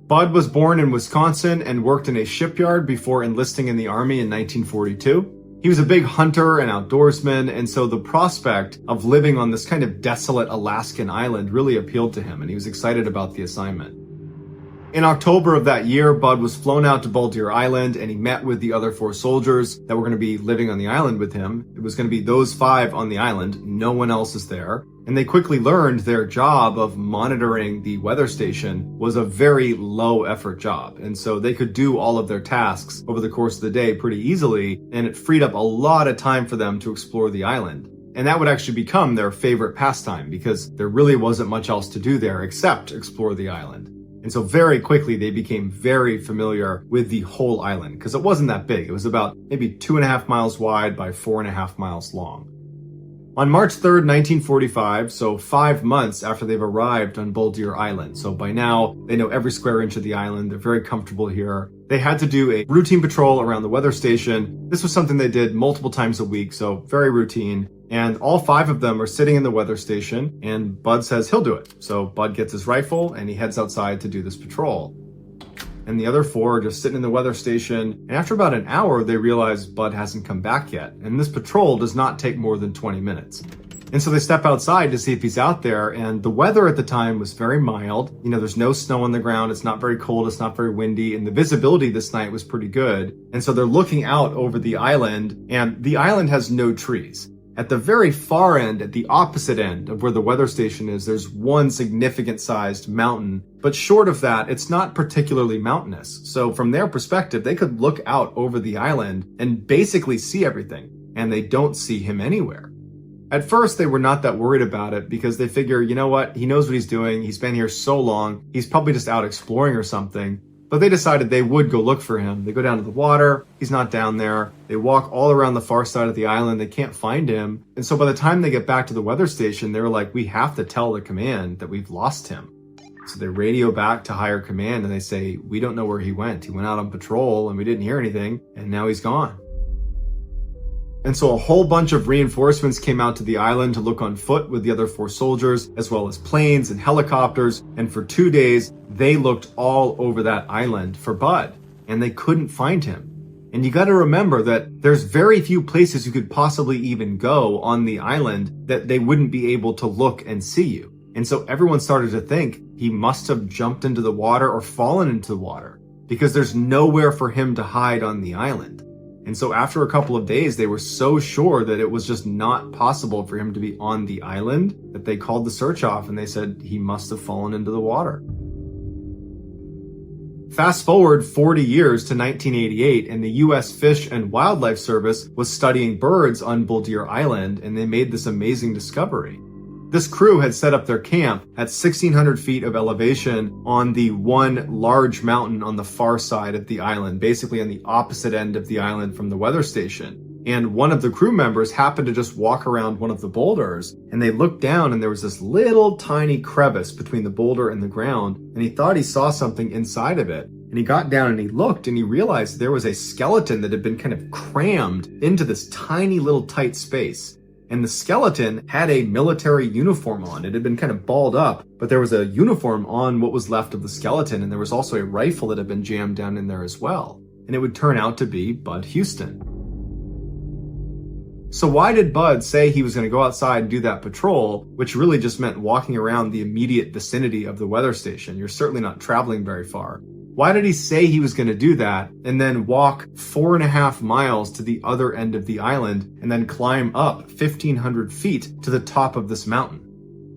Bud was born in Wisconsin and worked in a shipyard before enlisting in the Army in 1942. He was a big hunter and outdoorsman, and so the prospect of living on this kind of desolate Alaskan island really appealed to him, and he was excited about the assignment. In October of that year, Bud was flown out to Buldir Island, and he met with the other 4 soldiers that were going to be living on the island with him. It was going to be those 5 on the island. No one else is there. And they quickly learned their job of monitoring the weather station was a very low effort job. And so they could do all of their tasks over the course of the day pretty easily, and it freed up a lot of time for them to explore the island. And that would actually become their favorite pastime because there really wasn't much else to do there except explore the island. And so very quickly they became very familiar with the whole island because it wasn't that big. It was about maybe 2.5 miles wide by 4.5 miles long. On March 3rd, 1945, so 5 months after they've arrived on Buldir Island, so by now they know every square inch of the island, they're very comfortable here, they had to do a routine patrol around the weather station. This was something they did multiple times a week, so very routine. And all 5 of them are sitting in the weather station, and Bud says he'll do it. So Bud gets his rifle and he heads outside to do this patrol. And the other 4 are just sitting in the weather station, and after about an hour, they realize Bud hasn't come back yet. And this patrol does not take more than 20 minutes. And so they step outside to see if he's out there, and the weather at the time was very mild. You know, there's no snow on the ground, it's not very cold, it's not very windy, and the visibility this night was pretty good. And so they're looking out over the island, and the island has no trees. At the very far end, at the opposite end of where the weather station is, there's one significant sized mountain. But short of that, it's not particularly mountainous. So from their perspective, they could look out over the island and basically see everything. And they don't see him anywhere. At first, they were not that worried about it because they figure, you know what, he knows what he's doing. He's been here so long. He's probably just out exploring or something. But they decided they would go look for him. They go down to the water. He's not down there. They walk all around the far side of the island. They can't find him. And so by the time they get back to the weather station, they were like, we have to tell the command that we've lost him. So they radio back to higher command and they say, we don't know where he went. He went out on patrol and we didn't hear anything. And now he's gone. And so a whole bunch of reinforcements came out to the island to look on foot with the other 4 soldiers, as well as planes and helicopters. And for 2 days, they looked all over that island for Bud, and they couldn't find him. And you got to remember that there's very few places you could possibly even go on the island that they wouldn't be able to look and see you. And so everyone started to think he must have jumped into the water or fallen into the water because there's nowhere for him to hide on the island. And so after a couple of days, they were so sure that it was just not possible for him to be on the island that they called the search off and they said he must have fallen into the water. Fast forward 40 years to 1988, and the U.S. Fish and Wildlife Service was studying birds on Buldir Island, and they made this amazing discovery. This crew had set up their camp at 1,600 feet of elevation on the one large mountain on the far side of the island, basically on the opposite end of the island from the weather station. And one of the crew members happened to just walk around one of the boulders, and they looked down and there was this little tiny crevice between the boulder and the ground, and he thought he saw something inside of it. And he got down and he looked and he realized there was a skeleton that had been kind of crammed into this tiny little tight space. And the skeleton had a military uniform on. It had been kind of balled up, but there was a uniform on what was left of the skeleton, and there was also a rifle that had been jammed down in there as well. And it would turn out to be Bud Houston. So why did Bud say he was going to go outside and do that patrol, which really just meant walking around the immediate vicinity of the weather station? You're certainly not traveling very far. Why did he say he was going to do that and then walk 4.5 miles to the other end of the island and then climb up 1,500 feet to the top of this mountain?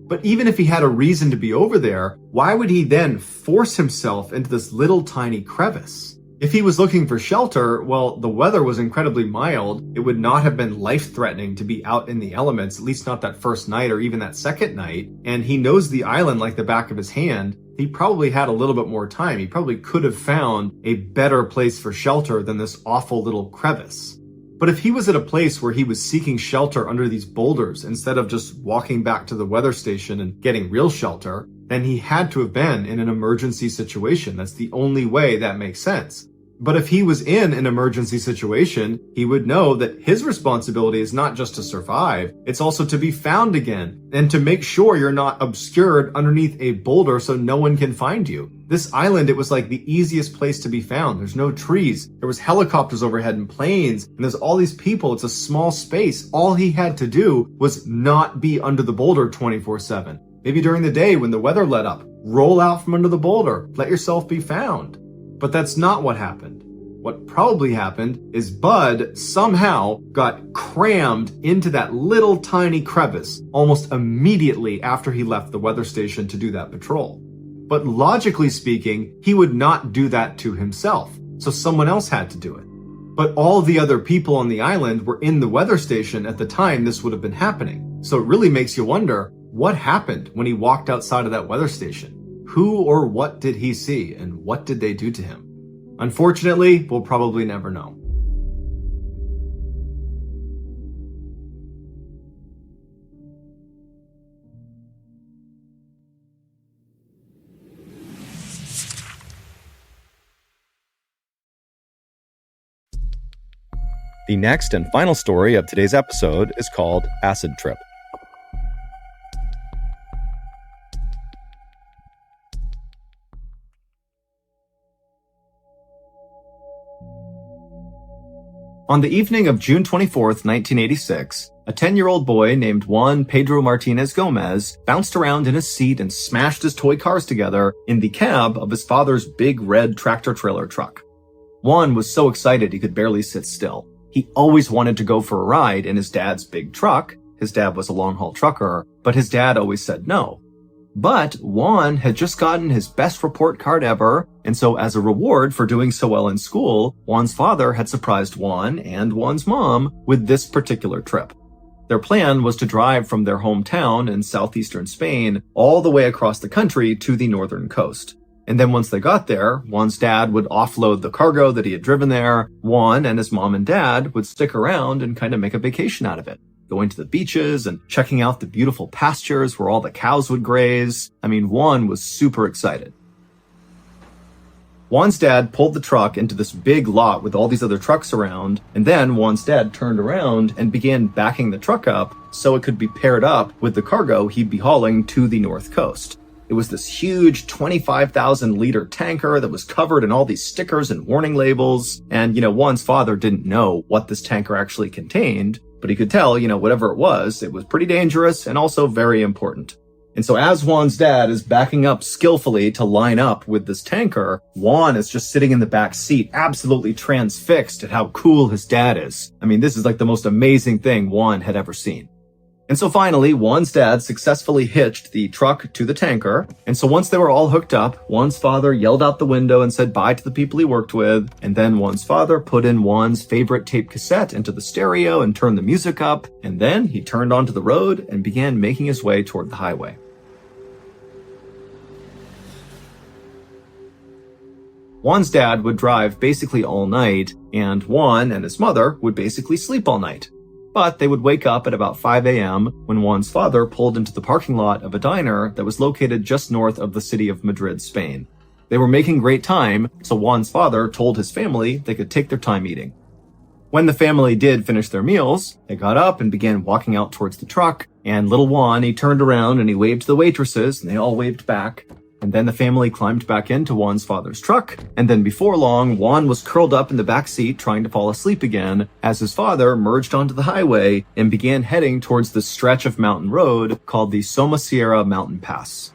But even if he had a reason to be over there, why would he then force himself into this little tiny crevice? If he was looking for shelter, well, the weather was incredibly mild. It would not have been life-threatening to be out in the elements, at least not that first night or even that second night. And he knows the island like the back of his hand. He probably had a little bit more time. He probably could have found a better place for shelter than this awful little crevice. But if he was at a place where he was seeking shelter under these boulders instead of just walking back to the weather station and getting real shelter, then he had to have been in an emergency situation. That's the only way that makes sense. But if he was in an emergency situation, he would know that his responsibility is not just to survive, it's also to be found again and to make sure you're not obscured underneath a boulder so no one can find you. This island, it was like the easiest place to be found. There's no trees. There was helicopters overhead and planes, and there's all these people. It's a small space. All he had to do was not be under the boulder 24/7. Maybe during the day when the weather let up, roll out from under the boulder, let yourself be found. But that's not what happened. What probably happened is Bud somehow got crammed into that little tiny crevice almost immediately after he left the weather station to do that patrol. But logically speaking, he would not do that to himself, so someone else had to do it. But all the other people on the island were in the weather station at the time this would have been happening. So it really makes you wonder, what happened when he walked outside of that weather station? Who or what did he see, and what did they do to him? Unfortunately, we'll probably never know. The next and final story of today's episode is called Acid Trip. On the evening of June 24th, 1986, a 10-year-old boy named Juan Pedro Martinez Gomez bounced around in his seat and smashed his toy cars together in the cab of his father's big red tractor-trailer truck. Juan was so excited he could barely sit still. He always wanted to go for a ride in his dad's big truck. His dad was a long-haul trucker, but his dad always said no. But Juan had just gotten his best report card ever, and so as a reward for doing so well in school, Juan's father had surprised Juan and Juan's mom with this particular trip. Their plan was to drive from their hometown in southeastern Spain all the way across the country to the northern coast. And then once they got there, Juan's dad would offload the cargo that he had driven there. Juan and his mom and dad would stick around and kind of make a vacation out of it, going to the beaches and checking out the beautiful pastures where all the cows would graze. I mean, Juan was super excited. Juan's dad pulled the truck into this big lot with all these other trucks around, and then Juan's dad turned around and began backing the truck up so it could be paired up with the cargo he'd be hauling to the north coast. It was this huge 25,000-liter tanker that was covered in all these stickers and warning labels. And, Juan's father didn't know what this tanker actually contained, but he could tell, whatever it was pretty dangerous and also very important. And so as Juan's dad is backing up skillfully to line up with this tanker, Juan is just sitting in the back seat, absolutely transfixed at how cool his dad is. I mean, this is like the most amazing thing Juan had ever seen. And so finally, Juan's dad successfully hitched the truck to the tanker. And so once they were all hooked up, Juan's father yelled out the window and said bye to the people he worked with. And then Juan's father put in Juan's favorite tape cassette into the stereo and turned the music up. And then he turned onto the road and began making his way toward the highway. Juan's dad would drive basically all night, and Juan and his mother would basically sleep all night. But they would wake up at about 5 a.m. when Juan's father pulled into the parking lot of a diner that was located just north of the city of Madrid, Spain. They were making great time, so Juan's father told his family they could take their time eating. When the family did finish their meals, they got up and began walking out towards the truck, and little Juan, he turned around and he waved to the waitresses, and they all waved back. And then the family climbed back into Juan's father's truck, and then before long, Juan was curled up in the back seat trying to fall asleep again as his father merged onto the highway and began heading towards the stretch of mountain road called the Somosierra Mountain Pass.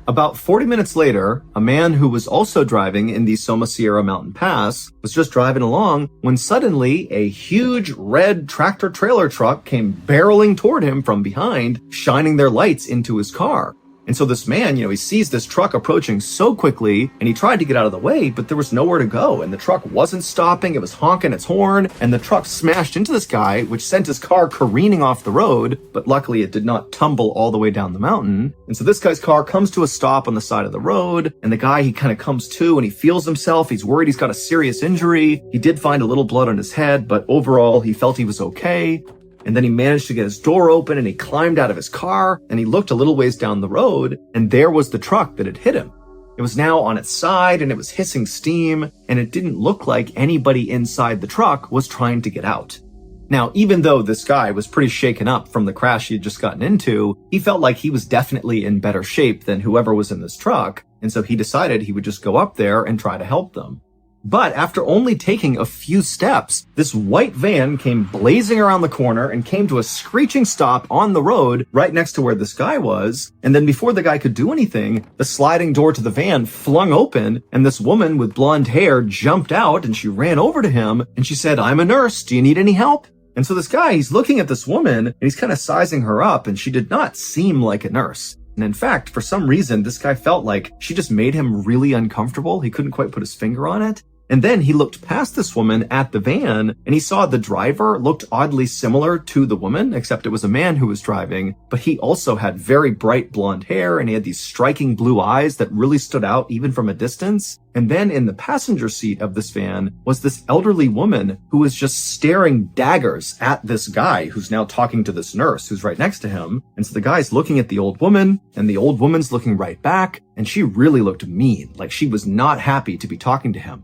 About 40 minutes later, a man who was also driving in the Somosierra Mountain Pass was just driving along when suddenly a huge red tractor-trailer truck came barreling toward him from behind, shining their lights into his car. And so this man, he sees this truck approaching so quickly, and he tried to get out of the way, but there was nowhere to go, and the truck wasn't stopping, it was honking its horn, and the truck smashed into this guy, which sent his car careening off the road, but luckily it did not tumble all the way down the mountain. And so this guy's car comes to a stop on the side of the road, and the guy, he kind of comes to, and he feels himself, he's worried he's got a serious injury. He did find a little blood on his head, but overall, he felt he was okay. And then he managed to get his door open and he climbed out of his car and he looked a little ways down the road and there was the truck that had hit him. It was now on its side and it was hissing steam and it didn't look like anybody inside the truck was trying to get out. Now, even though this guy was pretty shaken up from the crash he had just gotten into, he felt like he was definitely in better shape than whoever was in this truck. And so he decided he would just go up there and try to help them. But after only taking a few steps, this white van came blazing around the corner and came to a screeching stop on the road right next to where this guy was. And then before the guy could do anything, the sliding door to the van flung open and this woman with blonde hair jumped out and she ran over to him and she said, "I'm a nurse. Do you need any help?" And so this guy, he's looking at this woman and he's kind of sizing her up, and she did not seem like a nurse. And in fact, for some reason, this guy felt like she just made him really uncomfortable. He couldn't quite put his finger on it. And then he looked past this woman at the van and he saw the driver looked oddly similar to the woman, except it was a man who was driving, but he also had very bright blonde hair and he had these striking blue eyes that really stood out even from a distance. And then in the passenger seat of this van was this elderly woman who was just staring daggers at this guy who's now talking to this nurse who's right next to him. And so the guy's looking at the old woman and the old woman's looking right back, and she really looked mean, like she was not happy to be talking to him.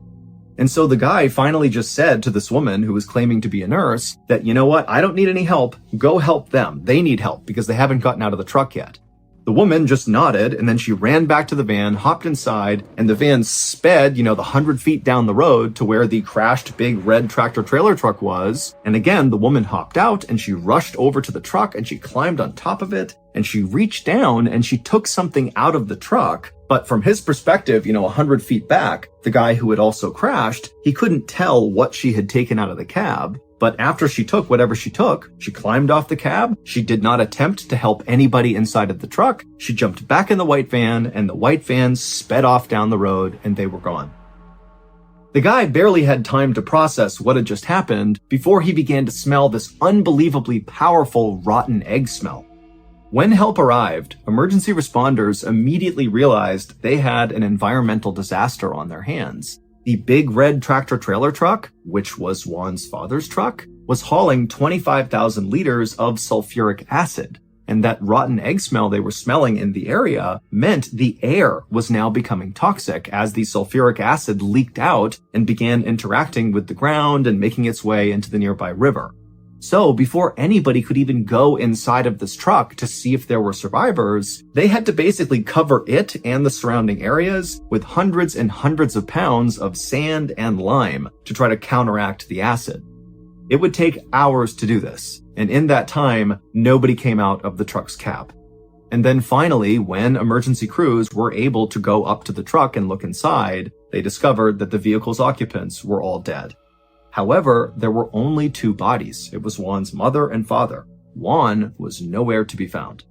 And so the guy finally just said to this woman who was claiming to be a nurse that, "You know what? I don't need any help. Go help them. They need help because they haven't gotten out of the truck yet." The woman just nodded and then she ran back to the van, hopped inside, and the van sped, the 100 feet down the road to where the crashed big red tractor trailer truck was. And again, the woman hopped out and she rushed over to the truck and she climbed on top of it and she reached down and she took something out of the truck. But from his perspective, 100 feet back, the guy who had also crashed, he couldn't tell what she had taken out of the cab. But after she took whatever she took, she climbed off the cab. She did not attempt to help anybody inside of the truck. She jumped back in the white van and the white van sped off down the road and they were gone. The guy barely had time to process what had just happened before he began to smell this unbelievably powerful rotten egg smell. When help arrived, emergency responders immediately realized they had an environmental disaster on their hands. The big red tractor trailer truck, which was Juan's father's truck, was hauling 25,000 liters of sulfuric acid. And that rotten egg smell they were smelling in the area meant the air was now becoming toxic as the sulfuric acid leaked out and began interacting with the ground and making its way into the nearby river. So before anybody could even go inside of this truck to see if there were survivors, they had to basically cover it and the surrounding areas with hundreds and hundreds of pounds of sand and lime to try to counteract the acid. It would take hours to do this, and in that time, nobody came out of the truck's cab. And then finally, when emergency crews were able to go up to the truck and look inside, they discovered that the vehicle's occupants were all dead. However, there were only two bodies. It was Juan's mother and father. Juan was nowhere to be found.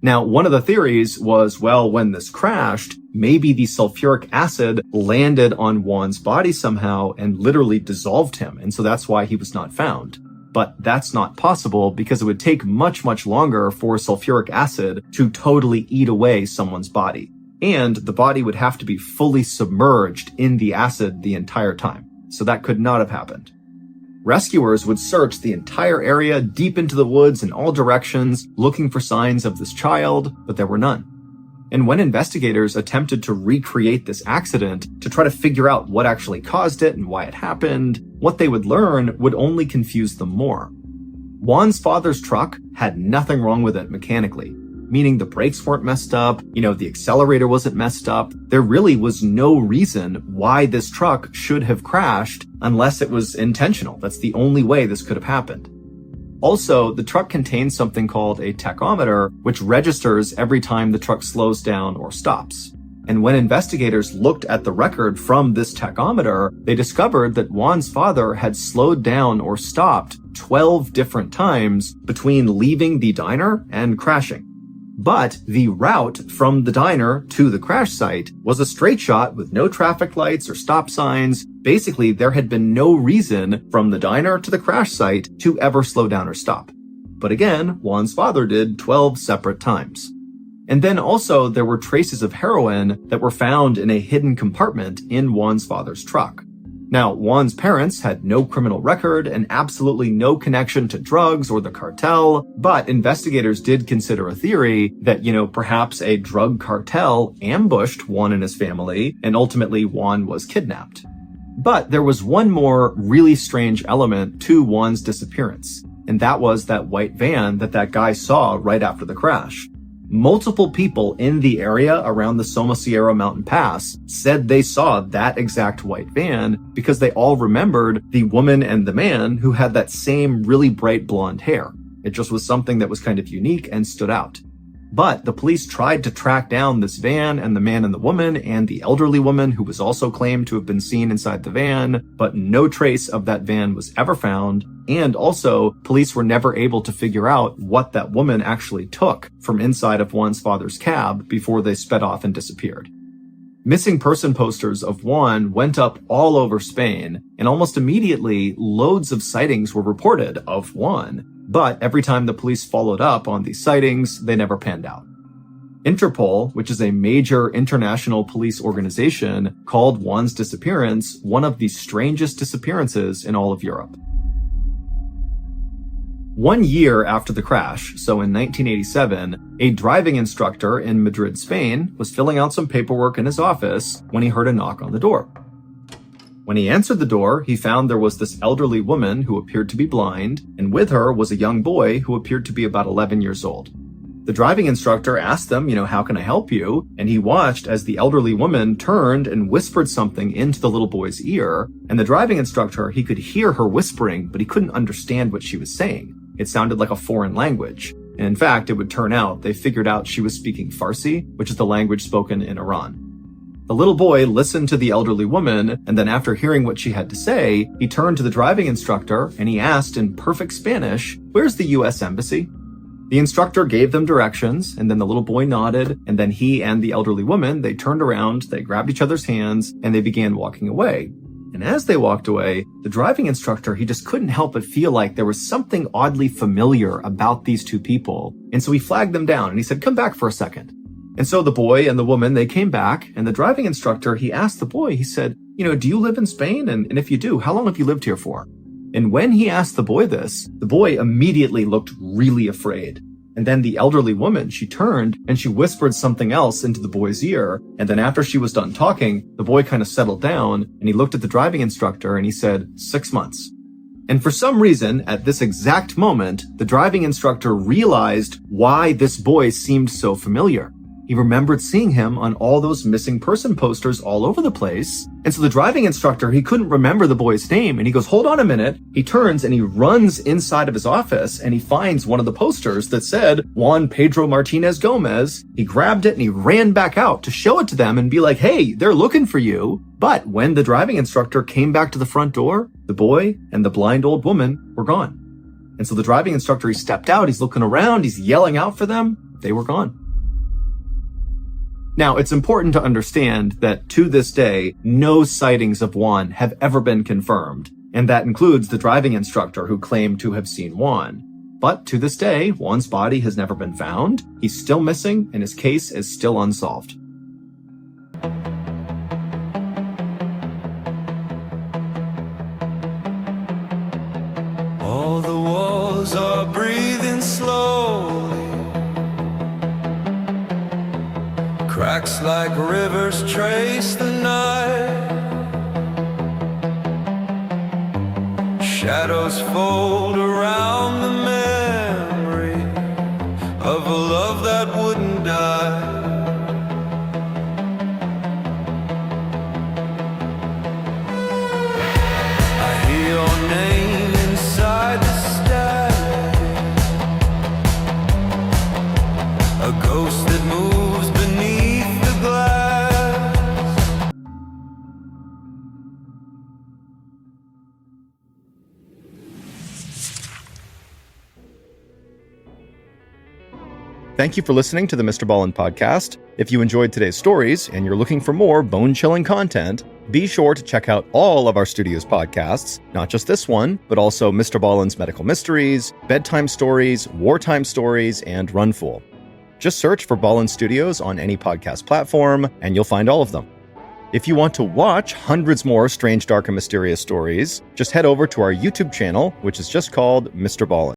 Now, one of the theories was, well, when this crashed, maybe the sulfuric acid landed on Juan's body somehow and literally dissolved him, and so that's why he was not found. But that's not possible because it would take much, much longer for sulfuric acid to totally eat away someone's body. And the body would have to be fully submerged in the acid the entire time. So that could not have happened. Rescuers would search the entire area deep into the woods in all directions, looking for signs of this child, but there were none. And when investigators attempted to recreate this accident to try to figure out what actually caused it and why it happened, what they would learn would only confuse them more. Juan's father's truck had nothing wrong with it mechanically. Meaning the brakes weren't messed up, the accelerator wasn't messed up. There really was no reason why this truck should have crashed unless it was intentional. That's the only way this could have happened. Also, the truck contains something called a tachometer, which registers every time the truck slows down or stops. And when investigators looked at the record from this tachometer, they discovered that Juan's father had slowed down or stopped 12 different times between leaving the diner and crashing. But the route from the diner to the crash site was a straight shot with no traffic lights or stop signs. Basically, there had been no reason from the diner to the crash site to ever slow down or stop. But again, Juan's father did 12 separate times. And then also there were traces of heroin that were found in a hidden compartment in Juan's father's truck. Now, Juan's parents had no criminal record and absolutely no connection to drugs or the cartel, but investigators did consider a theory that, perhaps a drug cartel ambushed Juan and his family, and ultimately Juan was kidnapped. But there was one more really strange element to Juan's disappearance, and that was that white van that guy saw right after the crash. Multiple people in the area around the Somosierra Mountain Pass said they saw that exact white van because they all remembered the woman and the man who had that same really bright blonde hair. It just was something that was kind of unique and stood out. But the police tried to track down this van and the man and the woman and the elderly woman who was also claimed to have been seen inside the van, but no trace of that van was ever found. And also, police were never able to figure out what that woman actually took from inside of Juan's father's cab before they sped off and disappeared. Missing person posters of Juan went up all over Spain, and almost immediately, loads of sightings were reported of Juan. But every time the police followed up on these sightings, they never panned out. Interpol, which is a major international police organization, called Juan's disappearance one of the strangest disappearances in all of Europe. 1 year after the crash, so in 1987, a driving instructor in Madrid, Spain, was filling out some paperwork in his office when he heard a knock on the door. When he answered the door, he found there was this elderly woman who appeared to be blind, and with her was a young boy who appeared to be about 11 years old. The driving instructor asked them, how can I help you? And he watched as the elderly woman turned and whispered something into the little boy's ear, and the driving instructor, he could hear her whispering, but he couldn't understand what she was saying. It sounded like a foreign language. And in fact, it would turn out they figured out she was speaking Farsi, which is the language spoken in Iran. The little boy listened to the elderly woman, and then after hearing what she had to say, he turned to the driving instructor and he asked in perfect Spanish, "Where's the US Embassy?" The instructor gave them directions, and then the little boy nodded, and then he and the elderly woman, they turned around, they grabbed each other's hands, and they began walking away. And as they walked away, the driving instructor, he just couldn't help but feel like there was something oddly familiar about these two people. And so he flagged them down and he said, "Come back for a second." And so the boy and the woman, they came back, and the driving instructor, he asked the boy, he said, "Do you live in Spain? And if you do, how long have you lived here for?" And when he asked the boy this, the boy immediately looked really afraid. And then the elderly woman, she turned and she whispered something else into the boy's ear. And then after she was done talking, the boy kind of settled down and he looked at the driving instructor and he said, 6 months. And for some reason, at this exact moment, the driving instructor realized why this boy seemed so familiar. He remembered seeing him on all those missing person posters all over the place. And so the driving instructor, he couldn't remember the boy's name. And he goes, "Hold on a minute." He turns and he runs inside of his office and he finds one of the posters that said Juan Pedro Martinez Gomez. He grabbed it and he ran back out to show it to them and be like, "Hey, they're looking for you." But when the driving instructor came back to the front door, the boy and the blind old woman were gone. And so the driving instructor, he stepped out, he's looking around, he's yelling out for them. They were gone. Now, it's important to understand that to this day, no sightings of Juan have ever been confirmed, and that includes the driving instructor who claimed to have seen Juan. But to this day, Juan's body has never been found, he's still missing, and his case is still unsolved. All the walls are breathing slowly. Cracks like rivers trace the night. Shadows fold around the memory of a love that wouldn't die. I hear your name inside the static, a ghost that moves beneath the glass. Thank you for listening to the MrBallen's podcast. If you enjoyed today's stories and you're looking for more bone-chilling content, be sure to check out all of our studio's podcasts, not just this one, but also MrBallen's Medical Mysteries, Bedtime Stories, Wartime Stories, and Runful. Just search for Ballen Studios on any podcast platform, and you'll find all of them. If you want to watch hundreds more strange, dark, and mysterious stories, just head over to our YouTube channel, which is just called MrBallen.